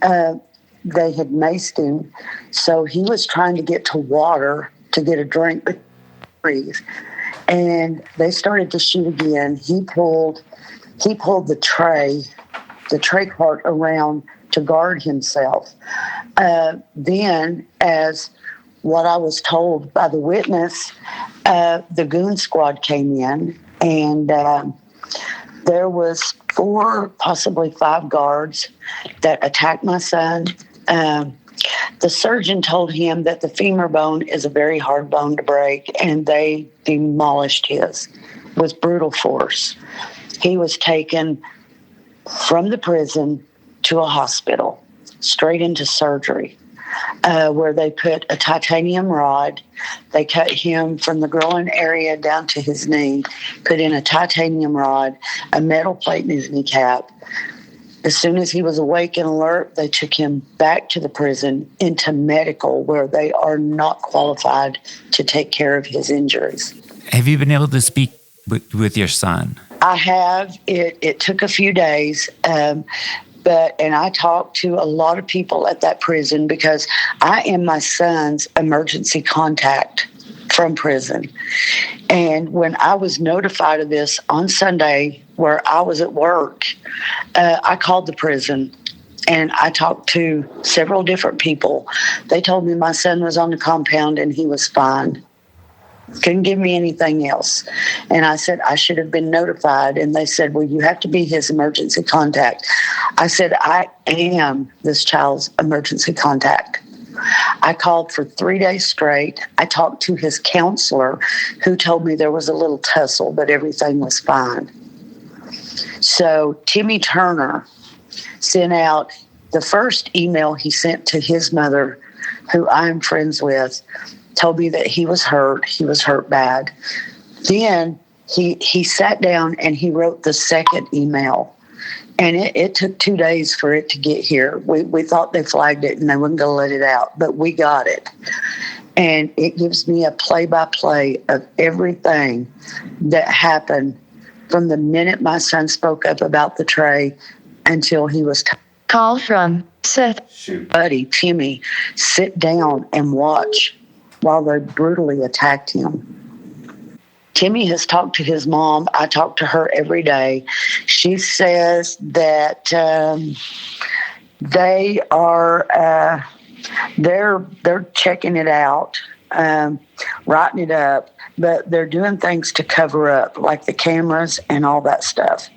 They had maced him, so he was trying to get to water to get a drink to breathe. And they started to shoot again. He pulled the tray cart around to guard himself. Then, as what I was told by the witness, the goon squad came in, and there was 4, possibly 5 guards that attacked my son. The surgeon told him that the femur bone is a very hard bone to break, and they demolished his with brutal force. He was taken from the prison to a hospital, straight into surgery, where they put a titanium rod. They cut him from the groin area down to his knee, put in a titanium rod, a metal plate in his kneecap. As soon as he was awake and alert, they took him back to the prison into medical, where they are not qualified to take care of his injuries. Have you been able to speak with your son? I have. It took a few days, and I talked to a lot of people at that prison because I am my son's emergency contact from prison. And when I was notified of this on Sunday, where I was at work, I called the prison and I talked to several different people. They told me my son was on the compound and he was fine. Couldn't give me anything else. And I said, I should have been notified. And they said, well, you have to be his emergency contact. I said, I am this child's emergency contact. I called for 3 days straight. I talked to his counselor, who told me there was a little tussle, but everything was fine. So Timmy Turner sent out the first email he sent to his mother, who I'm friends with, told me that he was hurt. He was hurt bad. Then he sat down and he wrote the second email. And it took 2 days for it to get here. We thought they flagged it and they weren't going to let it out, but we got it. And it gives me a play-by-play of everything that happened from the minute my son spoke up about the tray until he was call from Seth. Buddy, Timmy, sit down and watch while they brutally attacked him. Timmy has talked to his mom. I talk to her every day. She says that they are they're checking it out, writing it up, but they're doing things to cover up, like the cameras and all that stuff.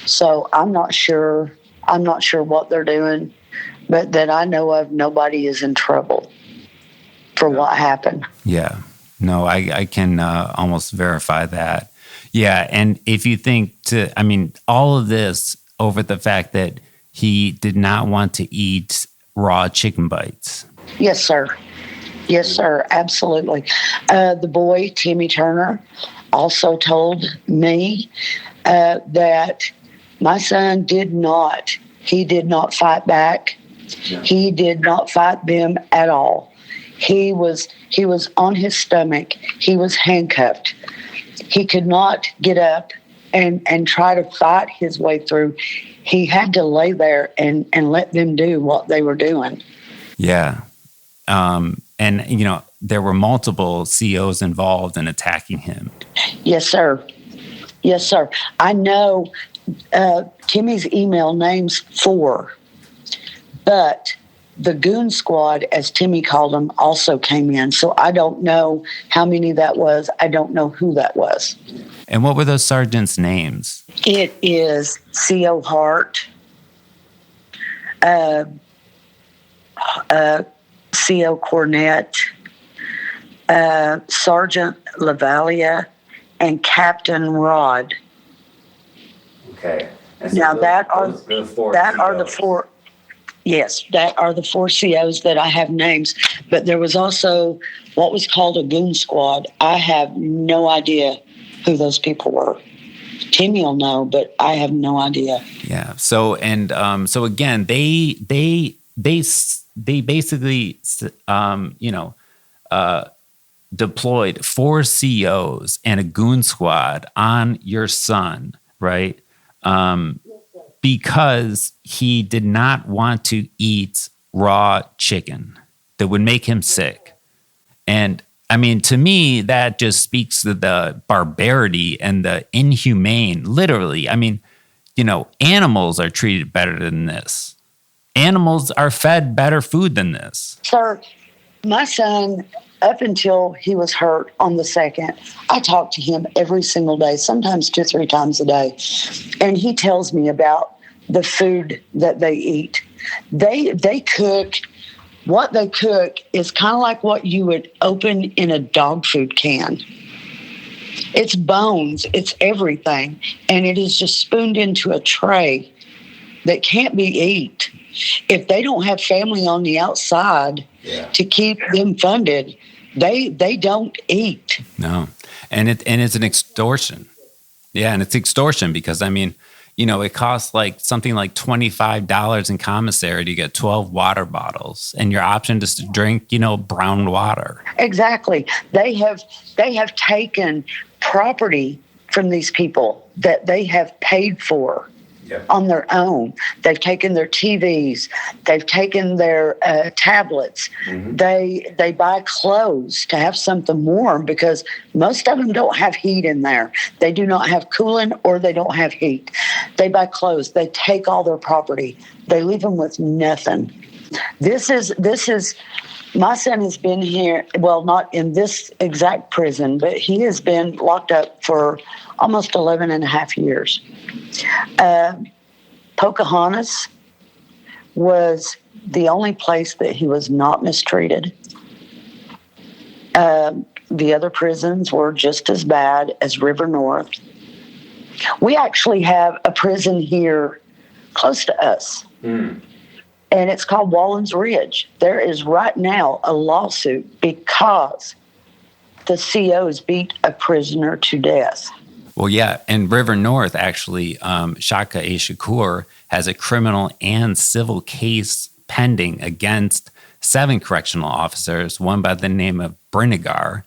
So I'm not sure what they're doing, but that I know of, nobody is in trouble for what happened. Yeah. No, I can almost verify that. Yeah, and if you think all of this over the fact that he did not want to eat raw chicken bites. Yes, sir. Yes, sir. Absolutely. The boy, Timmy Turner, also told me that my son did not fight back. Yeah. He did not fight them at all. He was on his stomach. He was handcuffed. He could not get up and try to fight his way through. He had to lay there and let them do what they were doing. Yeah. And, there were multiple COs involved in attacking him. Yes, sir. Yes, sir. I know Timmy's email names 4, but the goon squad, as Timmy called them, also came in. So I don't know how many that was. I don't know who that was. And what were those sergeants' names? It is C.O. Hart, C.O. Cornett, Sergeant Lavalia, and Captain Rod. Okay. Now that are the four. Yes, that are the 4 COs that I have names. But there was also what was called a goon squad. I have no idea who those people were. Timmy will know, but I have no idea. Yeah. So again, they basically deployed 4 COs and a goon squad on your son, right? Because he did not want to eat raw chicken that would make him sick. And to me, that just speaks to the barbarity and the inhumane, literally. Animals are treated better than this. Animals are fed better food than this. Sir, my son, up until he was hurt on the 2nd, I talked to him every single day, sometimes 2 or 3 times a day. And he tells me about the food that they eat. They cook. What they cook is kind of like what you would open in a dog food can. It's bones, it's everything, and it is just spooned into a tray that can't be eaten. If they don't have family on the outside to keep them funded, they don't eat. No, and it's an extortion. Yeah, and it's extortion because it costs something like $25 in commissary to get 12 water bottles, and your option is to drink, brown water. Exactly. They have taken property from these people that they have paid for on their own. They've taken their TVs. They've taken their tablets. Mm-hmm. They buy clothes to have something warm because most of them don't have heat in there. They do not have cooling or they don't have heat. They buy clothes. They take all their property. They leave them with nothing. This is my son has been here, well, not in this exact prison, but he has been locked up for almost 11 and a half years. Pocahontas was the only place that he was not mistreated. The other prisons were just as bad as River North. We actually have a prison here close to us. And it's called Wallen's Ridge. There is right now a lawsuit because the COs beat a prisoner to death. Well, yeah, and River North actually, Shaka A. Shakur has a criminal and civil case pending against 7 correctional officers, one by the name of Brinegar,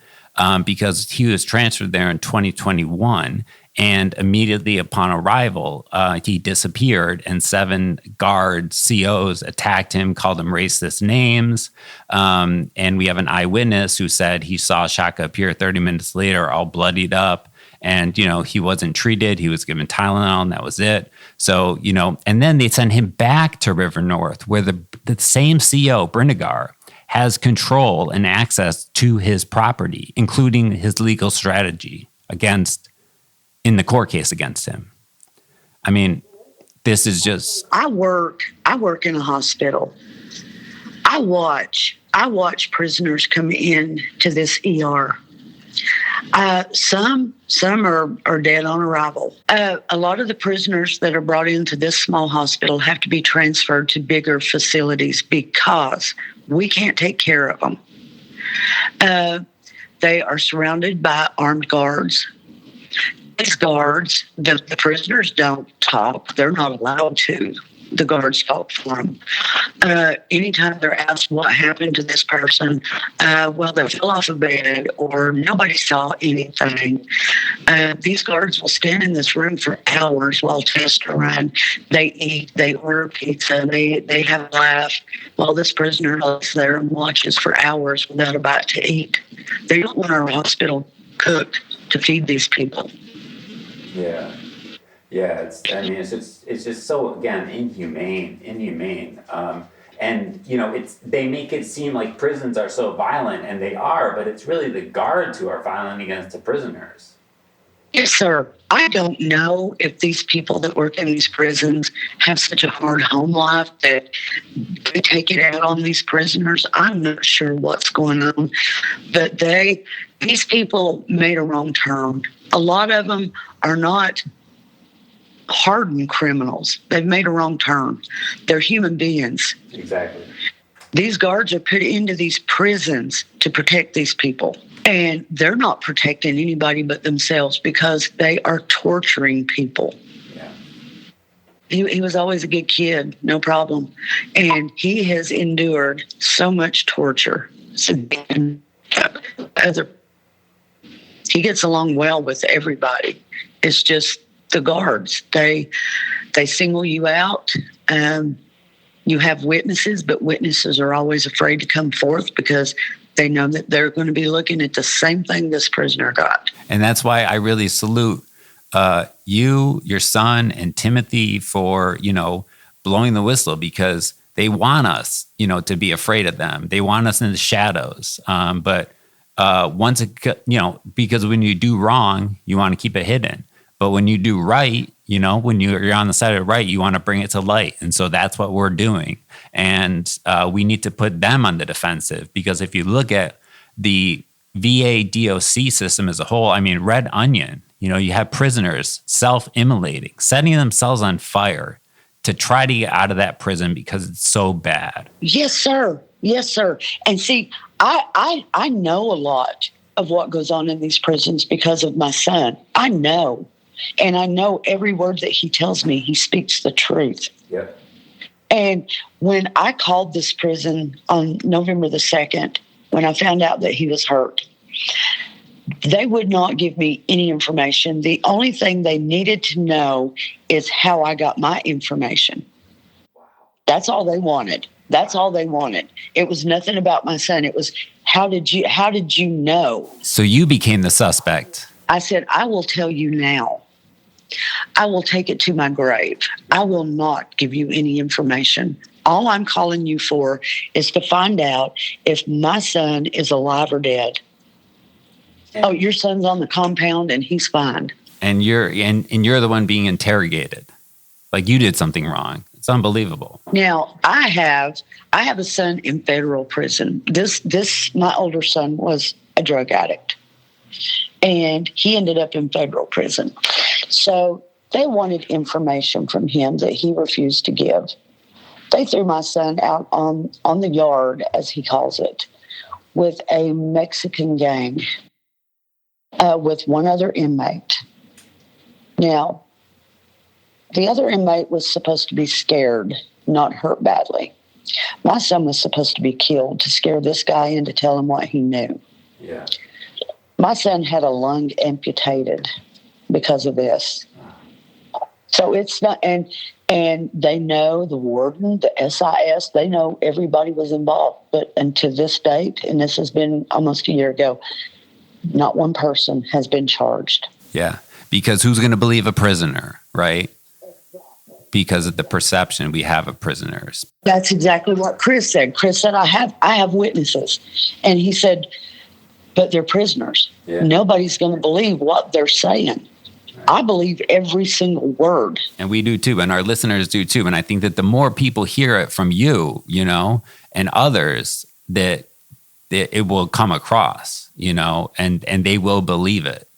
because he was transferred there in 2021, And immediately upon arrival, he disappeared, and 7 guard COs attacked him, called him racist names. And we have an eyewitness who said he saw Shaka appear 30 minutes later, all bloodied up. And, he wasn't treated. He was given Tylenol, and that was it. So, and then they send him back to River North, where the same CO, Brindagar, has control and access to his property, including his legal strategy in the court case against him. I mean, this is just... I work in a hospital. I watch prisoners come in to this ER. Some are dead on arrival. A lot of the prisoners that are brought into this small hospital have to be transferred to bigger facilities because we can't take care of them. They are surrounded by armed guards. These guards, the prisoners don't talk. They're not allowed to. The guards talk for them. Anytime they're asked what happened to this person, well, they fell off a bed or nobody saw anything. These guards will stand in this room for hours while tests are run. They eat, they order pizza, they have a laugh while this prisoner lays there and watches for hours without a bite to eat. They don't want our hospital cooked to feed these people. Yeah. Yeah, it's just so, again, inhumane. And, they make it seem like prisons are so violent, and they are, but it's really the guards who are violent against the prisoners. Yes, sir. I don't know if these people that work in these prisons have such a hard home life that they take it out on these prisoners. I'm not sure what's going on, but these people made a wrong turn. A lot of them are not hardened criminals. They've made a wrong turn. They're human beings. Exactly. These guards are put into these prisons to protect these people. And they're not protecting anybody but themselves because they are torturing people. Yeah. He was always a good kid, no problem. And he has endured so much torture. He gets along well with everybody. It's just the guards. They single you out. You have witnesses, but witnesses are always afraid to come forth because they know that they're going to be looking at the same thing this prisoner got. And that's why I really salute you, your son, and Timothy for, blowing the whistle, because they want us, to be afraid of them. They want us in the shadows. But once because when you do wrong, you want to keep it hidden. But when you do right, when you're on the side of right, you want to bring it to light. And so that's what we're doing. And we need to put them on the defensive, because if you look at the VA DOC system as a whole, Red Onion, you have prisoners self-immolating, setting themselves on fire to try to get out of that prison because it's so bad. Yes, sir. Yes, sir. And see, I know a lot of what goes on in these prisons because of my son. I know. And I know every word that he tells me, he speaks the truth. Yep. And when I called this prison on November the 2nd, when I found out that he was hurt, they would not give me any information. The only thing they needed to know is how I got my information. That's all they wanted. That's all they wanted. It was nothing about my son. It was, how did you know? So you became the suspect. I said, I will tell you now. I will take it to my grave. I will not give you any information. All I'm calling you for is to find out if my son is alive or dead. Oh, your son's on the compound and he's fine. And you're the one being interrogated. Like you did something wrong. It's unbelievable. Now, I have a son in federal prison. My older son was a drug addict. And he ended up in federal prison. So they wanted information from him that he refused to give. They threw my son out on the yard, as he calls it, with a Mexican gang, with one other inmate. Now, the other inmate was supposed to be scared, not hurt badly. My son was supposed to be killed to scare this guy in to tell him what he knew. Yeah. My son had a lung amputated because of this. So it's not, and they know the warden, the SIS, they know everybody was involved. And to this date, and this has been almost a year ago, not one person has been charged. Yeah, because who's going to believe a prisoner, right? Because of the perception we have of prisoners. That's exactly what Chris said. Chris said, I have witnesses. And he said, but they're prisoners. Yeah. Nobody's going to believe what they're saying. I believe every single word. And we do too, and our listeners do too. And I think that the more people hear it from you, and others, that it will come across, and they will believe it.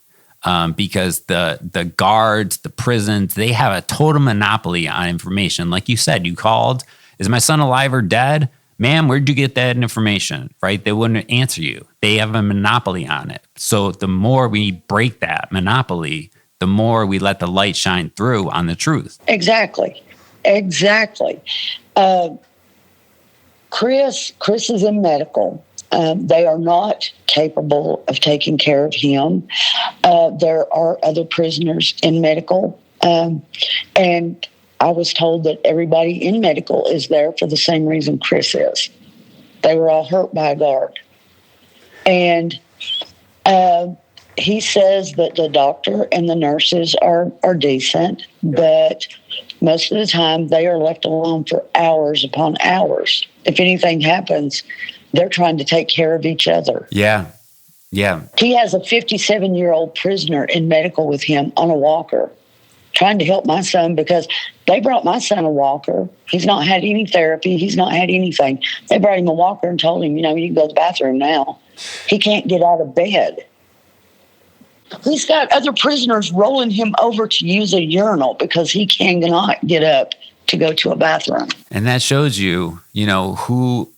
Because the guards, the prisons, they have a total monopoly on information. Like you said, you called, is my son alive or dead? Ma'am, where'd you get that information, right? They wouldn't answer you. They have a monopoly on it. So the more we break that monopoly, the more we let the light shine through on the truth. Exactly. Chris is in medical. They are not capable of taking care of him. There are other prisoners in medical. And I was told that everybody in medical is there for the same reason Chris is. They were all hurt by a guard. And he says that the doctor and the nurses are decent, but most of the time they are left alone for hours upon hours. If anything happens, they're trying to take care of each other. Yeah. He has a 57-year-old prisoner in medical with him on a walker, trying to help my son because they brought my son a walker. He's not had any therapy. He's not had anything. They brought him a walker and told him, you can go to the bathroom now. He can't get out of bed. He's got other prisoners rolling him over to use a urinal because he cannot get up to go to a bathroom. And that shows you, who,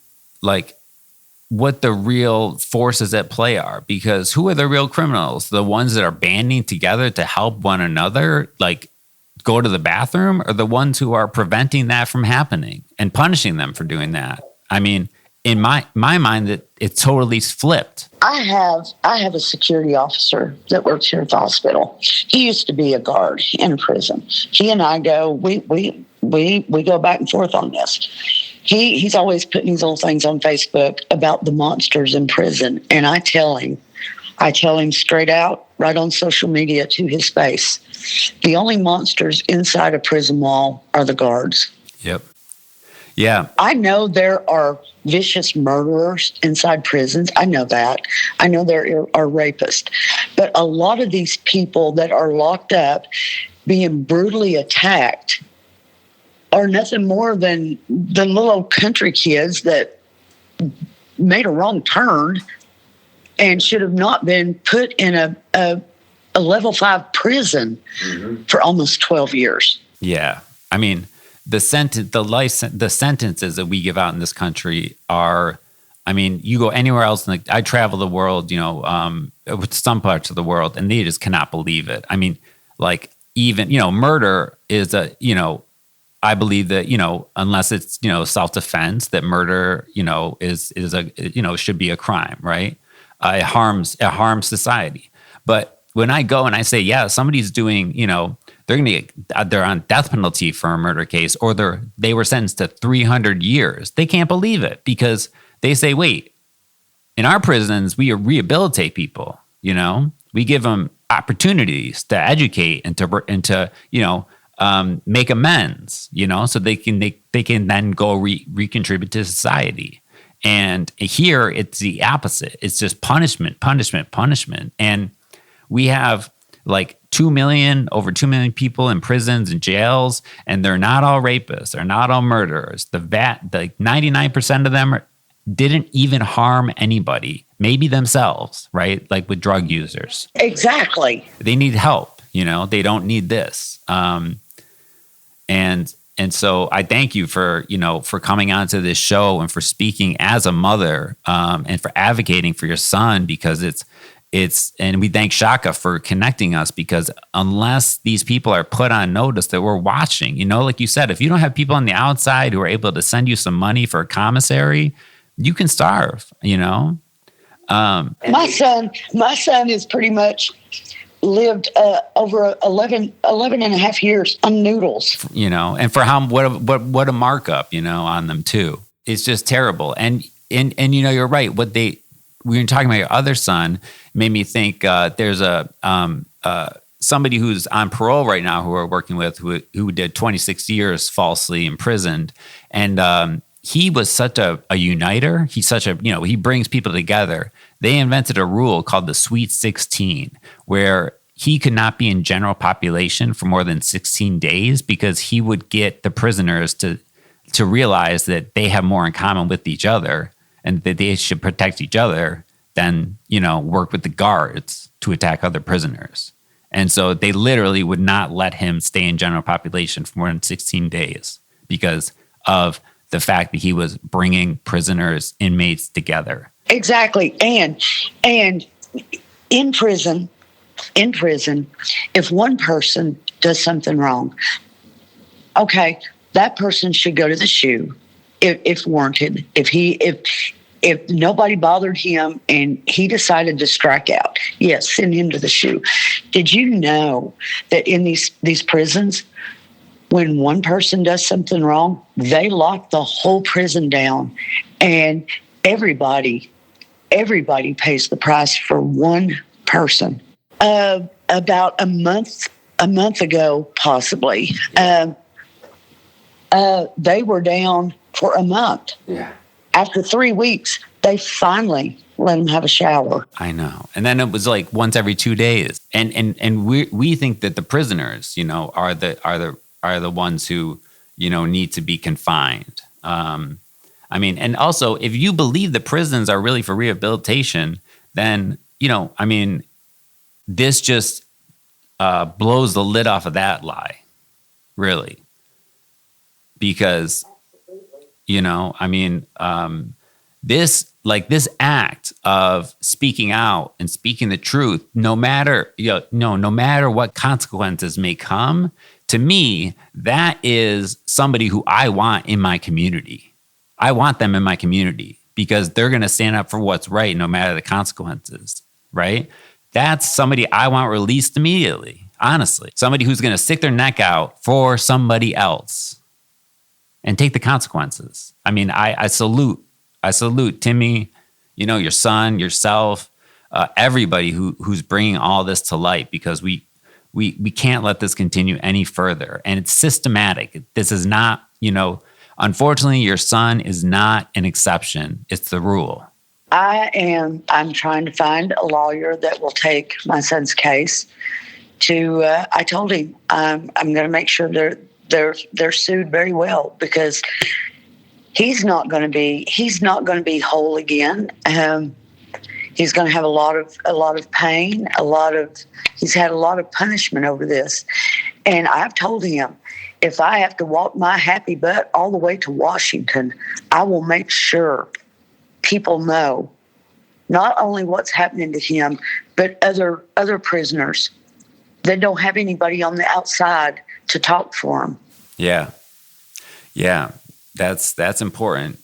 what the real forces at play are. Because who are the real criminals? The ones that are banding together to help one another, go to the bathroom, or the ones who are preventing that from happening and punishing them for doing that? I mean, in my mind, that it's totally flipped. I have a security officer that works here at the hospital. He used to be a guard in a prison. He and I we go back and forth on this. He's always putting these little things on Facebook about the monsters in prison, and I tell him straight out, right on social media to his face, the only monsters inside a prison wall are the guards. Yep. Yeah. I know there are vicious murderers inside prisons. I know that. I know there are rapists. But a lot of these people that are locked up being brutally attacked are nothing more than the little country kids that made a wrong turn and should have not been put in a level 5 prison for almost 12 years. Yeah. I mean, the sentences that we give out in this country are, you go anywhere else, I travel the world, with some parts of the world, and they just cannot believe it. Even, murder is I believe that, unless it's, self-defense, that murder, is should be a crime, right? It harms society. But when I go and I say, yeah, somebody's doing, they're on death penalty for a murder case, or they were sentenced to 300 years. They can't believe it because they say, wait, in our prisons, we rehabilitate people, we give them opportunities to educate and to make amends, so they can then go recontribute to society. And here it's the opposite. It's just punishment. And we have over 2 million people in prisons and jails, and they're not all rapists. They're not all murderers. The 99% of them didn't even harm anybody, maybe themselves, right? Like with drug users. Exactly. They need help, they don't need this. And so I thank you for coming onto this show and for speaking as a mother, and for advocating for your son, because and we thank Shaka for connecting us, because unless these people are put on notice that we're watching, like you said, if you don't have people on the outside who are able to send you some money for a commissary, you can starve, My son is pretty much lived over 11 and a half years on noodles. And for what a markup, on them too. It's just terrible. And you're right. We were talking about your other son made me think there's somebody who's on parole right now who we're working with who did 26 years falsely imprisoned. And he was such a uniter. He's such he brings people together. They invented a rule called the Sweet 16, where he could not be in general population for more than 16 days because he would get the prisoners to realize that they have more in common with each other and that they should protect each other than, work with the guards to attack other prisoners. And so they literally would not let him stay in general population for more than 16 days because of the fact that he was bringing prisoners, inmates together. Exactly. And in prison, if one person does something wrong, okay, that person should go to the SHU if warranted. If nobody bothered him and he decided to strike out, yes, send him to the SHU. Did you know that in these prisons, when one person does something wrong, they lock the whole prison down, and everybody pays the price for one person. About a month ago, possibly, they were down for a month. Yeah. After 3 weeks, they finally let them have a shower. I know. And then it was like once every 2 days. And we think that the prisoners, are the ones who, need to be confined. And also if you believe the prisons are really for rehabilitation, then, this just blows the lid off of that lie, really. Because, this act of speaking out and speaking the truth, no matter what consequences may come, to me, that is somebody who I want in my community. I want them in my community because they're going to stand up for what's right, no matter the consequences, right? That's somebody I want released immediately, honestly. Somebody who's going to stick their neck out for somebody else and take the consequences. I salute Timmy, your son, yourself, everybody who's bringing all this to light, because we can't let this continue any further. And it's systematic. This is not, unfortunately, your son is not an exception. It's the rule. I'm trying to find a lawyer that will take my son's case to, I told him, I'm going to make sure they're sued very well, because he's not going to be whole again. He's going to have a lot of pain, he's had a lot of punishment over this. And I've told him, if I have to walk my happy butt all the way to Washington, I will make sure people know not only what's happening to him, but other prisoners that don't have anybody on the outside to talk for them. Yeah, that's important,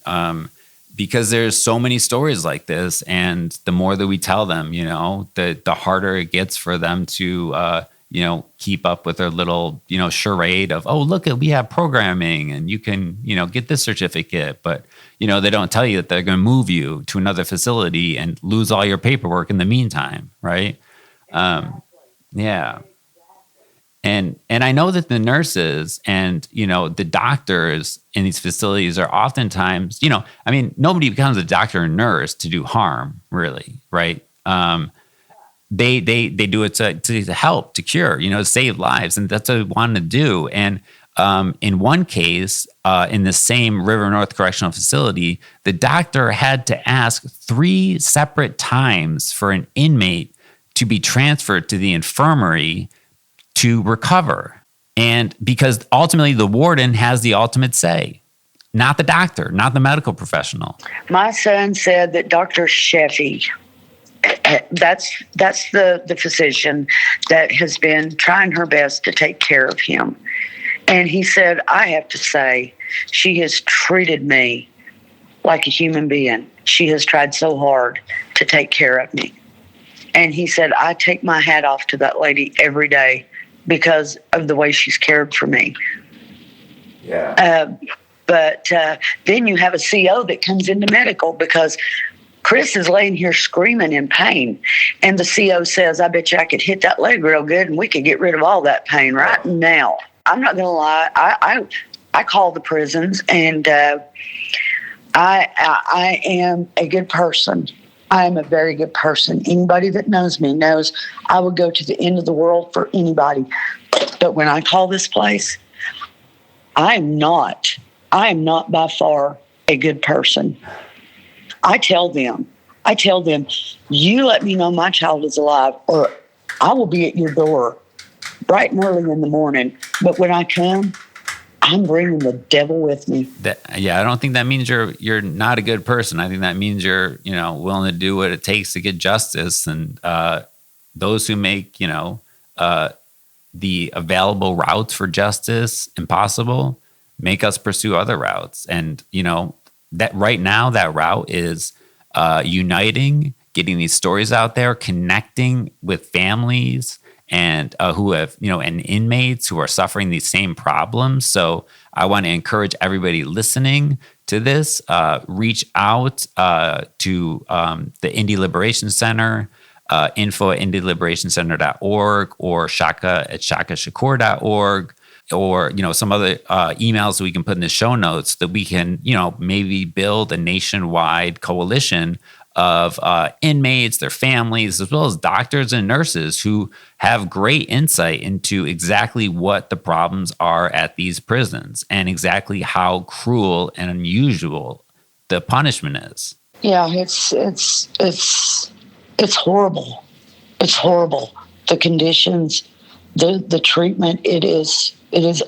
because there's so many stories like this, and the more that we tell them, the harder it gets for them to keep up with their little charade of, oh, look, we have programming and you can get this certificate, but they don't tell you that they're going to move you to another facility and lose all your paperwork in the meantime, right? Yeah. And I know that the nurses and, the doctors in these facilities are oftentimes, nobody becomes a doctor or nurse to do harm, really, right? They do it to help, to cure, to save lives. And that's what they want to do. And in one case, in the same River North Correctional Facility, the doctor had to ask 3 separate times for an inmate to be transferred to the infirmary to recover. And because ultimately the warden has the ultimate say, not the doctor, not the medical professional. My son said that Dr. Sheffy, that's the physician that has been trying her best to take care of him. And he said, I have to say, she has treated me like a human being. She has tried so hard to take care of me. And he said, I take my hat off to that lady every day because of the way she's cared for me. Yeah. But then you have a CO that comes into medical because Chris is laying here screaming in pain. And the CO says, I bet you I could hit that leg real good and we could get rid of all that pain right now. I'm not going to lie. I call the prisons, and I am a good person. I am a very good person. Anybody that knows me knows I would go to the end of the world for anybody. But when I call this place, I am not by far a good person. I tell them, you let me know my child is alive or I will be at your door bright and early in the morning. But when I come, I'm bringing the devil with me. I don't think that means you're not a good person. I think that means you're, willing to do what it takes to get justice. And those who make, the available routes for justice impossible, make us pursue other routes. And, that right now that route is uniting, getting these stories out there, connecting with families and who have, and inmates who are suffering these same problems. So I want to encourage everybody listening to this, reach out to the Indie Liberation Center, info@indieliberationcenter.org or shaka@shakashakur.org, or, some other emails that we can put in the show notes that we can, maybe build a nationwide coalition of inmates, their families, as well as doctors and nurses who have great insight into exactly what the problems are at these prisons and exactly how cruel and unusual the punishment is. Yeah, it's horrible. It's horrible. The conditions, the treatment, it is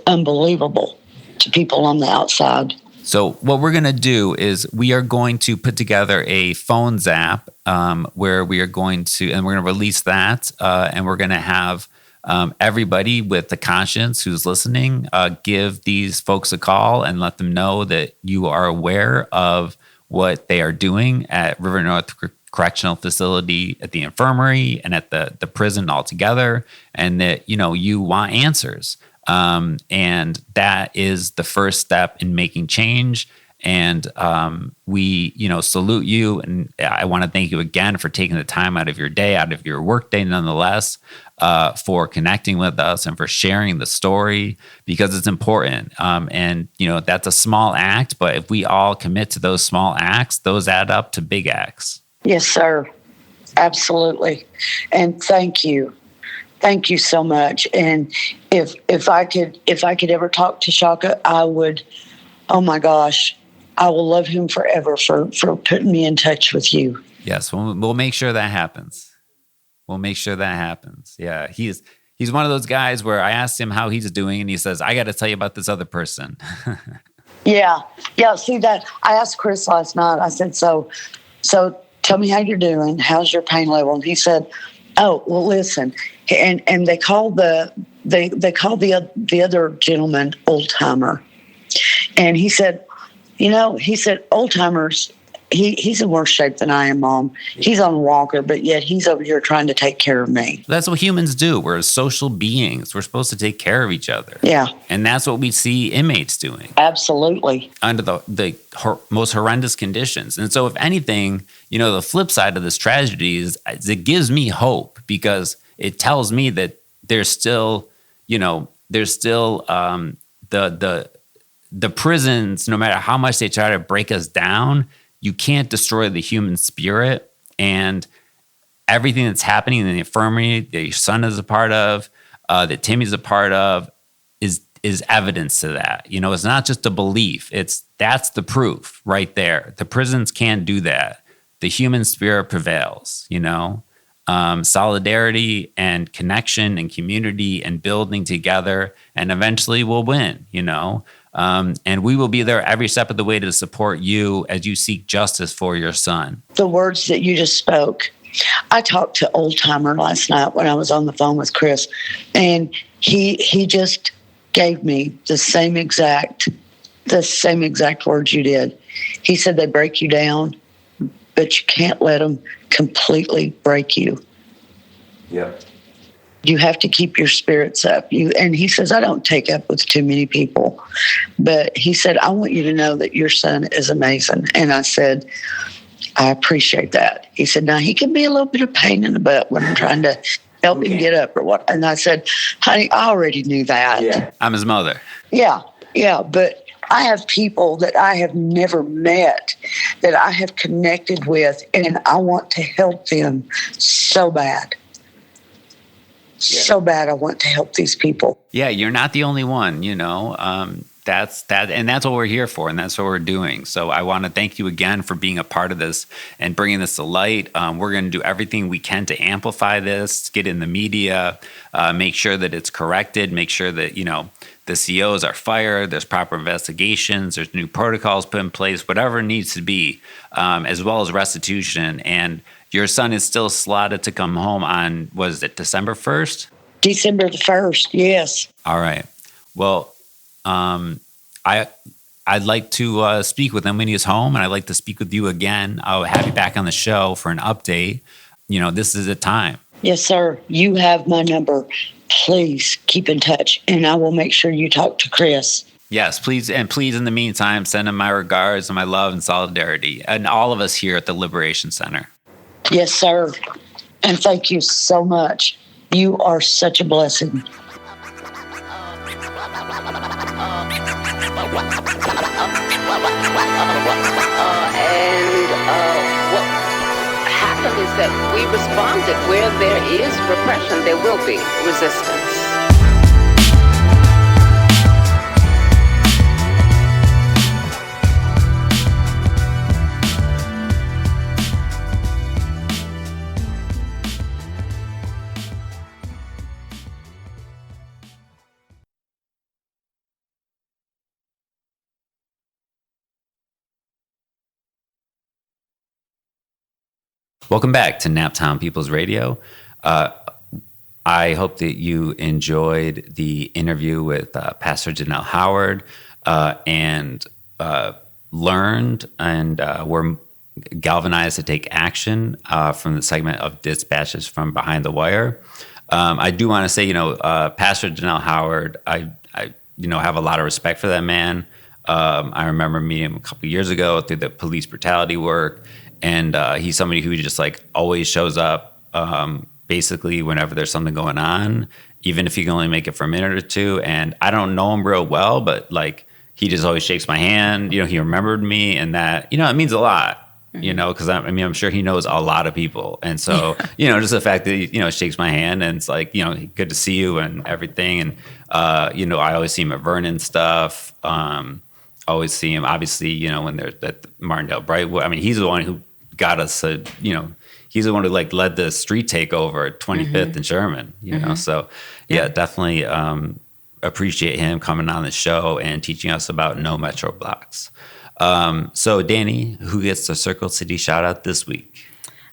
unbelievable to people on the outside. So what we're going to do is we are going to put together a phone zap where we're going to release that and we're going to have everybody with the conscience who's listening give these folks a call and let them know that you are aware of what they are doing at River North Correctional Facility, at the infirmary, and at the prison altogether, and that you want answers. And that is the first step in making change. And we, salute you. And I want to thank you again for taking the time out of your day, out of your work day, nonetheless, for connecting with us and for sharing the story, because it's important. And that's a small act, but if we all commit to those small acts, those add up to big acts. Yes, sir. Absolutely. And thank you. Thank you so much. And if I could ever talk to Shaka, I would. Oh my gosh, I will love him forever for putting me in touch with you. Yes, we'll make sure that happens. Yeah, he's one of those guys where I asked him how he's doing, and he says, "I got to tell you about this other person." Yeah. See that? I asked Chris last night. I said, "So tell me how you're doing. How's your pain level?" And he said, "Oh, well, listen." And they called the other gentleman old timer, and he said, old timers, he's in worse shape than I am, Mom. He's on a walker, but yet he's over here trying to take care of me. That's what humans do. We're social beings. We're supposed to take care of each other. Yeah, and that's what we see inmates doing. Absolutely, under the most horrendous conditions. And so, if anything, the flip side of this tragedy is it gives me hope, because it tells me that there's still the prisons, no matter how much they try to break us down, you can't destroy the human spirit. And everything that's happening in the infirmary that your son is a part of, that Timmy's a part of, is evidence to that. It's not just a belief. That's the proof right there. The prisons can't do that. The human spirit prevails, solidarity and connection and community and building together, and eventually we'll win, and we will be there every step of the way to support you as you seek justice for your son. The words that you just spoke. I talked to Old Timer last night when I was on the phone with Chris, and he just gave me the same exact words you did. He said they break you down, but you can't let them completely break you. Yep. You have to keep your spirits up. And he says, I don't take up with too many people. But he said, I want you to know that your son is amazing. And I said, I appreciate that. He said, now he can be a little bit of pain in the butt when I'm trying to help him get up or what. And I said, honey, I already knew that. Yeah. I'm his mother. Yeah. But I have people that I have never met that I have connected with, and I want to help them so bad. So bad I want to help these people. Yeah, you're not the only one, That's what we're here for, and that's what we're doing. So I want to thank you again for being a part of this and bringing this to light. We're going to do everything we can to amplify this, get in the media, make sure that it's corrected, make sure that, the COs are fired, there's proper investigations, there's new protocols put in place, whatever needs to be, as well as restitution. And your son is still slotted to come home on, was it December 1st? December the 1st, yes. All right. Well, I'd like to speak with him when he's home, and I'd like to speak with you again. I'll have you back on the show for an update. This is the time. Yes, sir. You have my number. Please keep in touch, and I will make sure you talk to Chris. Yes, please. And please, in the meantime, send him my regards and my love and solidarity, and all of us here at the Liberation Center. Yes, sir. And thank you so much. You are such a blessing. What happened is that we responded. Where there is repression, there will be resistance. Welcome back to Naptown People's Radio. I hope that you enjoyed the interview with Pastor Denell Howard and learned and were galvanized to take action from the segment of Dispatches from Behind the Wire. I do want to say, Pastor Denell Howard, I have a lot of respect for that man. I remember meeting him a couple of years ago through the police brutality work. And he's somebody who just always shows up basically whenever there's something going on, even if he can only make it for a minute or two. And I don't know him real well, but he just always shakes my hand. He remembered me, and that, it means a lot, because I'm sure he knows a lot of people. And so, just the fact that he, shakes my hand and it's good to see you and everything. And, I always see him at Vernon stuff. Always see him, obviously, when they're at Martindale Brightwood. He's the one who got us, he's the one who led the street takeover at 25th and Sherman, So, definitely appreciate him coming on the show and teaching us about no Metrobloks. So, Danny, who gets the Circle City shout out this week?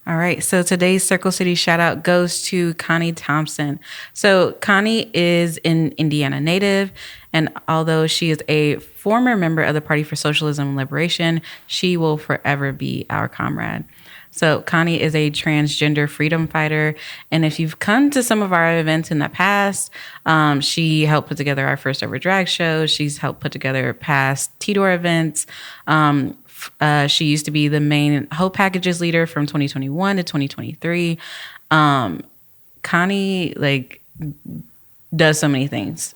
All right. So today's Circle City shout out goes to Connie Thompson. So Connie is an Indiana native, and although she is a former member of the Party for Socialism and Liberation, she will forever be our comrade. So Connie is a transgender freedom fighter. And if you've come to some of our events in the past, she helped put together our first ever drag show. She's helped put together past T-Door events. She used to be the main Hope Packages leader from 2021 to 2023. Connie does so many things.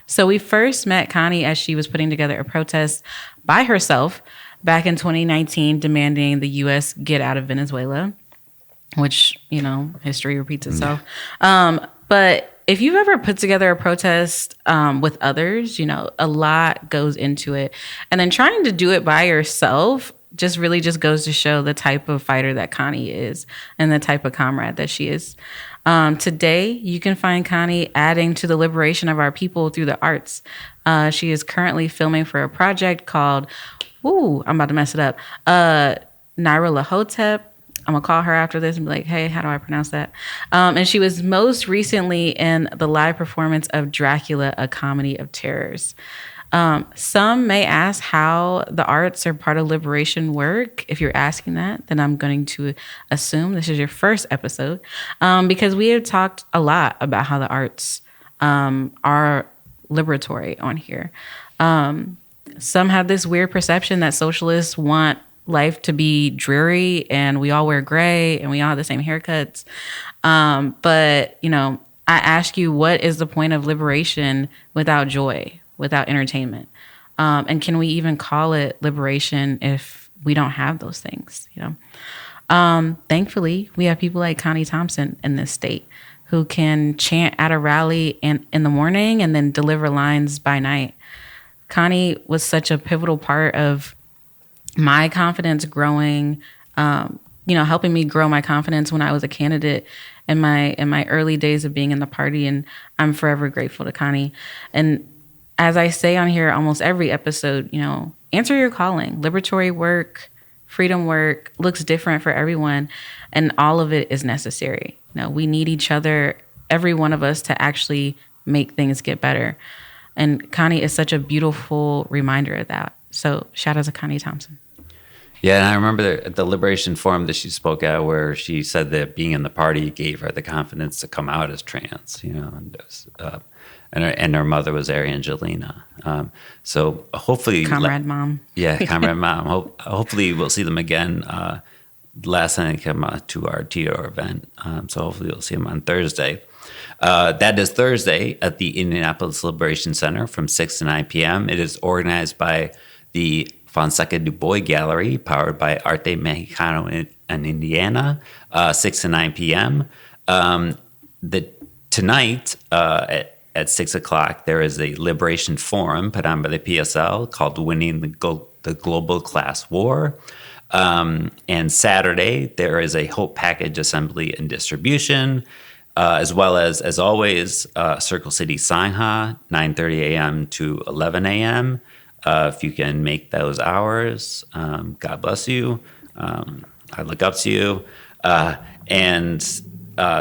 So we first met Connie as she was putting together a protest by herself back in 2019, demanding the U.S. get out of Venezuela, which, history repeats itself. But if you've ever put together a protest with others, a lot goes into it. And then trying to do it by yourself just goes to show the type of fighter that Connie is and the type of comrade that she is. Today, you can find Connie adding to the liberation of our people through the arts. She is currently filming for a project called, I'm about to mess it up, Naira Lahotep. I'm going to call her after this and be like, hey, how do I pronounce that? And she was most recently in the live performance of Dracula, A Comedy of Terrors. Some may ask how the arts are part of liberation work. If you're asking that, then I'm going to assume this is your first episode, because we have talked a lot about how the arts are liberatory on here. Some have this weird perception that socialists want life to be dreary and we all wear gray and we all have the same haircuts. But, I ask you, what is the point of liberation without joy, without entertainment? And can we even call it liberation if we don't have those things? Thankfully, we have people like Connie Thompson in this state who can chant at a rally in the morning and then deliver lines by night. Connie was such a pivotal part of my confidence growing, helping me grow my confidence when I was a candidate in my early days of being in the party. And I'm forever grateful to Connie. And as I say on here, almost every episode, answer your calling. Liberatory work, freedom work looks different for everyone. And all of it is necessary. We need each other, every one of us, to actually make things get better. And Connie is such a beautiful reminder of that. So shout out to Connie Thompson. Yeah, and I remember the Liberation Forum that she spoke at, where she said that being in the party gave her the confidence to come out as trans, and her mother was Angelina. So hopefully, Comrade Mom. Yeah, Comrade Mom. Hopefully, we'll see them again. Last time they came to our TR event, so hopefully we'll see them on Thursday. That is Thursday at the Indianapolis Liberation Center from 6 to 9 p.m. It is organized by the Fonseca Du Bois Gallery, powered by Arte Mexicano in Indiana, 6 to 9 p.m. Tonight at 6 o'clock, there is a liberation forum put on by the PSL called Winning the Global Class War. And Saturday, there is a Hope Package Assembly and Distribution, as well as always, Circle City Sangha, 9:30 a.m. to 11 a.m. If you can make those hours, God bless you. I look up to you. And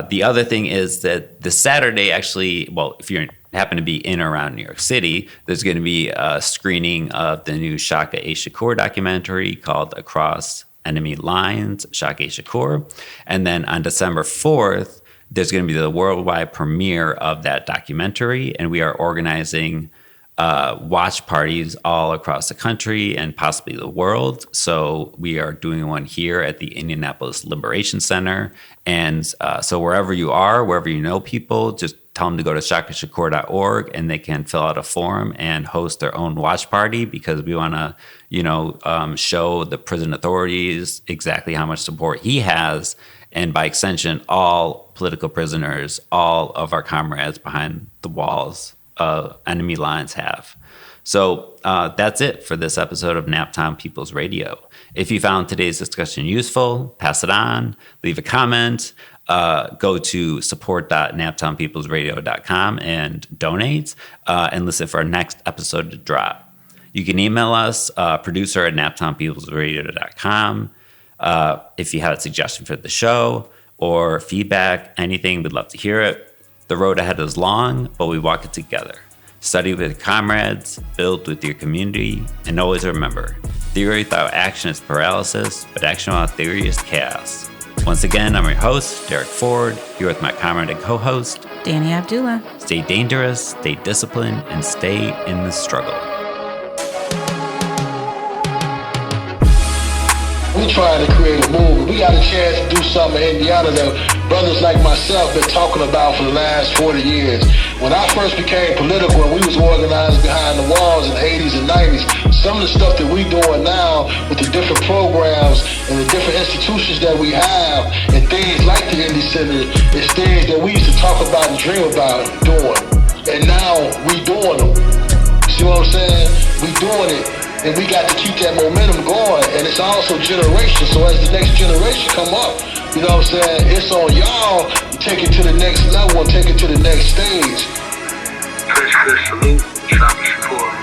the other thing is that the Saturday, actually, well, if you happen to be in or around New York City, there's going to be a screening of the new Shaka A. Shakur documentary called Across Enemy Lines, Shaka A. Shakur. And then on December 4th, there's going to be the worldwide premiere of that documentary, and we are organizing watch parties all across the country and possibly the world. So we are doing one here at the Indianapolis Liberation Center. And so wherever you are, wherever you know people, just tell them to go to shakashakur.org and they can fill out a form and host their own watch party, because we want to, show the prison authorities exactly how much support he has. And by extension, all political prisoners, all of our comrades behind the walls, enemy lines have. So that's it for this episode of Naptown People's Radio. If you found today's discussion useful, pass it on, leave a comment, go to support.naptownpeoplesradio.com and donate, and listen for our next episode to drop. You can email us, producer at naptownpeoplesradio.com. If you have a suggestion for the show or feedback, anything, we'd love to hear it. The road ahead is long, but we walk it together. Study with your comrades, build with your community, and always remember, theory without action is paralysis, but action without theory is chaos. Once again, I'm your host, Derek Ford, here with my comrade and co-host, Danny Abdullah. Stay dangerous, stay disciplined, and stay in the struggle. We trying to create a movement. We got a chance to do something in Indiana that brothers like myself been talking about for the last 40 years. When I first became political and we was organized behind the walls in the 80s and 90s, some of the stuff that we doing now with the different programs and the different institutions that we have and things like the Indy Center is things that we used to talk about and dream about doing. And now we doing them. See what I'm saying? We doing it. And we got to keep that momentum going. And it's also generation. So as the next generation come up, you know what I'm saying, it's on y'all to take it to the next level and take it to the next stage. Salute, Shaka Shakur.